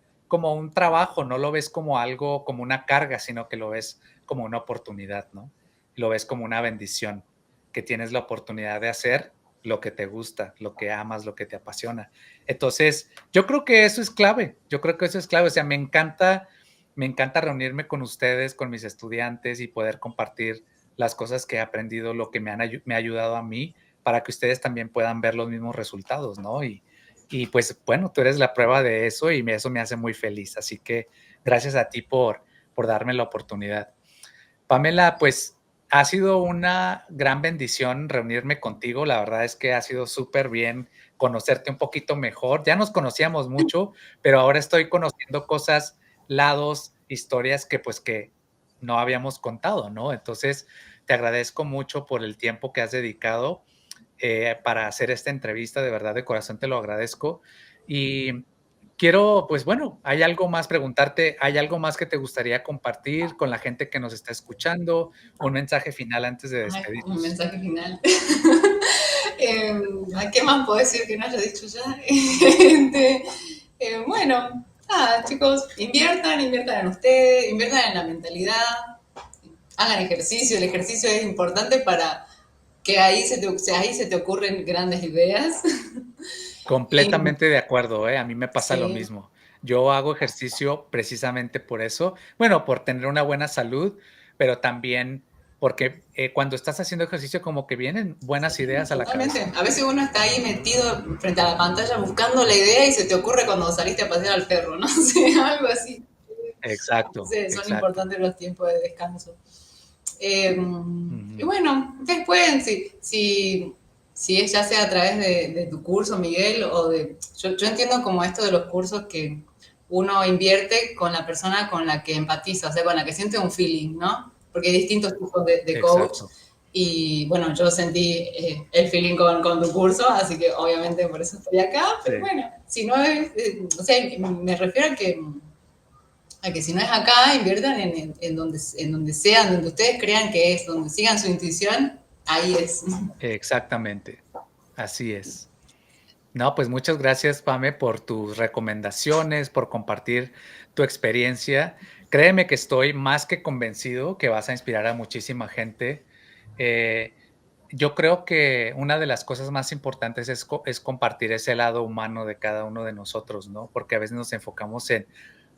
trabajo, no lo ves como algo, como una carga, sino que lo ves como una oportunidad, ¿no? Lo ves como una bendición, que tienes la oportunidad de hacer lo que te gusta, lo que amas, lo que te apasiona. Entonces, yo creo que eso es clave, o sea, me encanta reunirme con ustedes, con mis estudiantes y poder compartir las cosas que he aprendido, lo que me ha ayudado a mí, para que ustedes también puedan ver los mismos resultados, ¿no? Y pues, bueno, tú eres la prueba de eso y eso me hace muy feliz. Así que gracias a ti por darme la oportunidad. Pamela, pues ha sido una gran bendición reunirme contigo. La verdad es que ha sido súper bien conocerte un poquito mejor. Ya nos conocíamos mucho, pero ahora estoy conociendo cosas, lados, historias que pues que no habíamos contado, ¿no? Entonces, te agradezco mucho por el tiempo que has dedicado para hacer esta entrevista. De verdad, de corazón te lo agradezco. Y quiero, pues bueno, ¿hay algo más preguntarte? ¿Hay algo más que te gustaría compartir con la gente que nos está escuchando? Un mensaje final antes de Ay, un despedirnos. mensaje final. ¿Qué más puedo decir que no haya dicho ya? Bueno, nada, chicos, inviertan en ustedes, inviertan en la mentalidad, hagan ejercicio. El ejercicio es importante para que ahí se te ocurren grandes ideas. Completamente de acuerdo, ¿eh? A mí me pasa lo Sí, mismo. Yo hago ejercicio precisamente por eso. Bueno, por tener una buena salud, pero también porque cuando estás haciendo ejercicio como que vienen buenas ideas a la totalmente. cabeza. A veces uno está ahí metido frente a la pantalla buscando la idea y se te ocurre cuando saliste a pasear al perro, no sé, algo así. Exacto, Sí, son exacto. importantes los tiempos de descanso. Y Ujú. bueno, después, si es ya sea a través de tu curso, Miguel, o de... Yo entiendo como esto de los cursos que uno invierte con la persona con la que empatiza, o sea, con la que siente un feeling, ¿no? Porque hay distintos tipos de coach. Exacto. Y bueno, yo sentí el feeling con tu curso, así que obviamente por eso estoy acá. Sí. Pero bueno, si no es... o sea, me refiero a que si no es acá, inviertan en donde sea, donde ustedes crean que es, donde sigan su intuición, ahí es. Exactamente. Así es. No, pues muchas gracias, Pame, por tus recomendaciones, por compartir tu experiencia. Créeme que estoy más que convencido que vas a inspirar a muchísima gente. Eh, yo creo que una de las cosas más importantes es compartir ese lado humano de cada uno de nosotros, ¿no? Porque a veces nos enfocamos en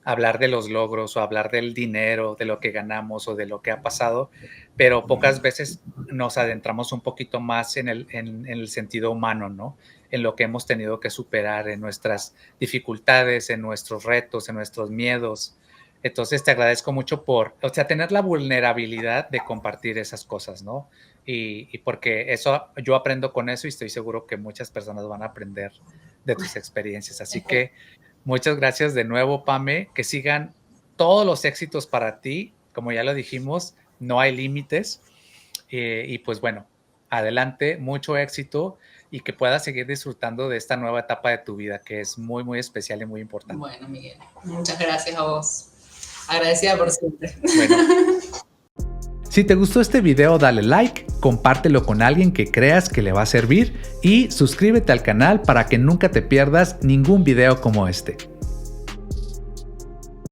hablar de los logros o hablar del dinero, de lo que ganamos o de lo que ha pasado, pero pocas veces nos adentramos un poquito más en el sentido humano, ¿no? En lo que hemos tenido que superar, en nuestras dificultades, en nuestros retos, en nuestros miedos. Entonces te agradezco mucho por, o sea, tener la vulnerabilidad de compartir esas cosas, ¿no? Y porque eso, yo aprendo con eso y estoy seguro que muchas personas van a aprender de tus experiencias. Así que muchas gracias de nuevo, Pame. Que sigan todos los éxitos para ti. Como ya lo dijimos, no hay límites. Y pues bueno, adelante, mucho éxito y que puedas seguir disfrutando de esta nueva etapa de tu vida, que es muy, muy especial y muy importante. Bueno, Miguel, muchas gracias a vos. Agradecida por siempre. Bueno. Si te gustó este video, dale like, compártelo con alguien que creas que le va a servir y suscríbete al canal para que nunca te pierdas ningún video como este.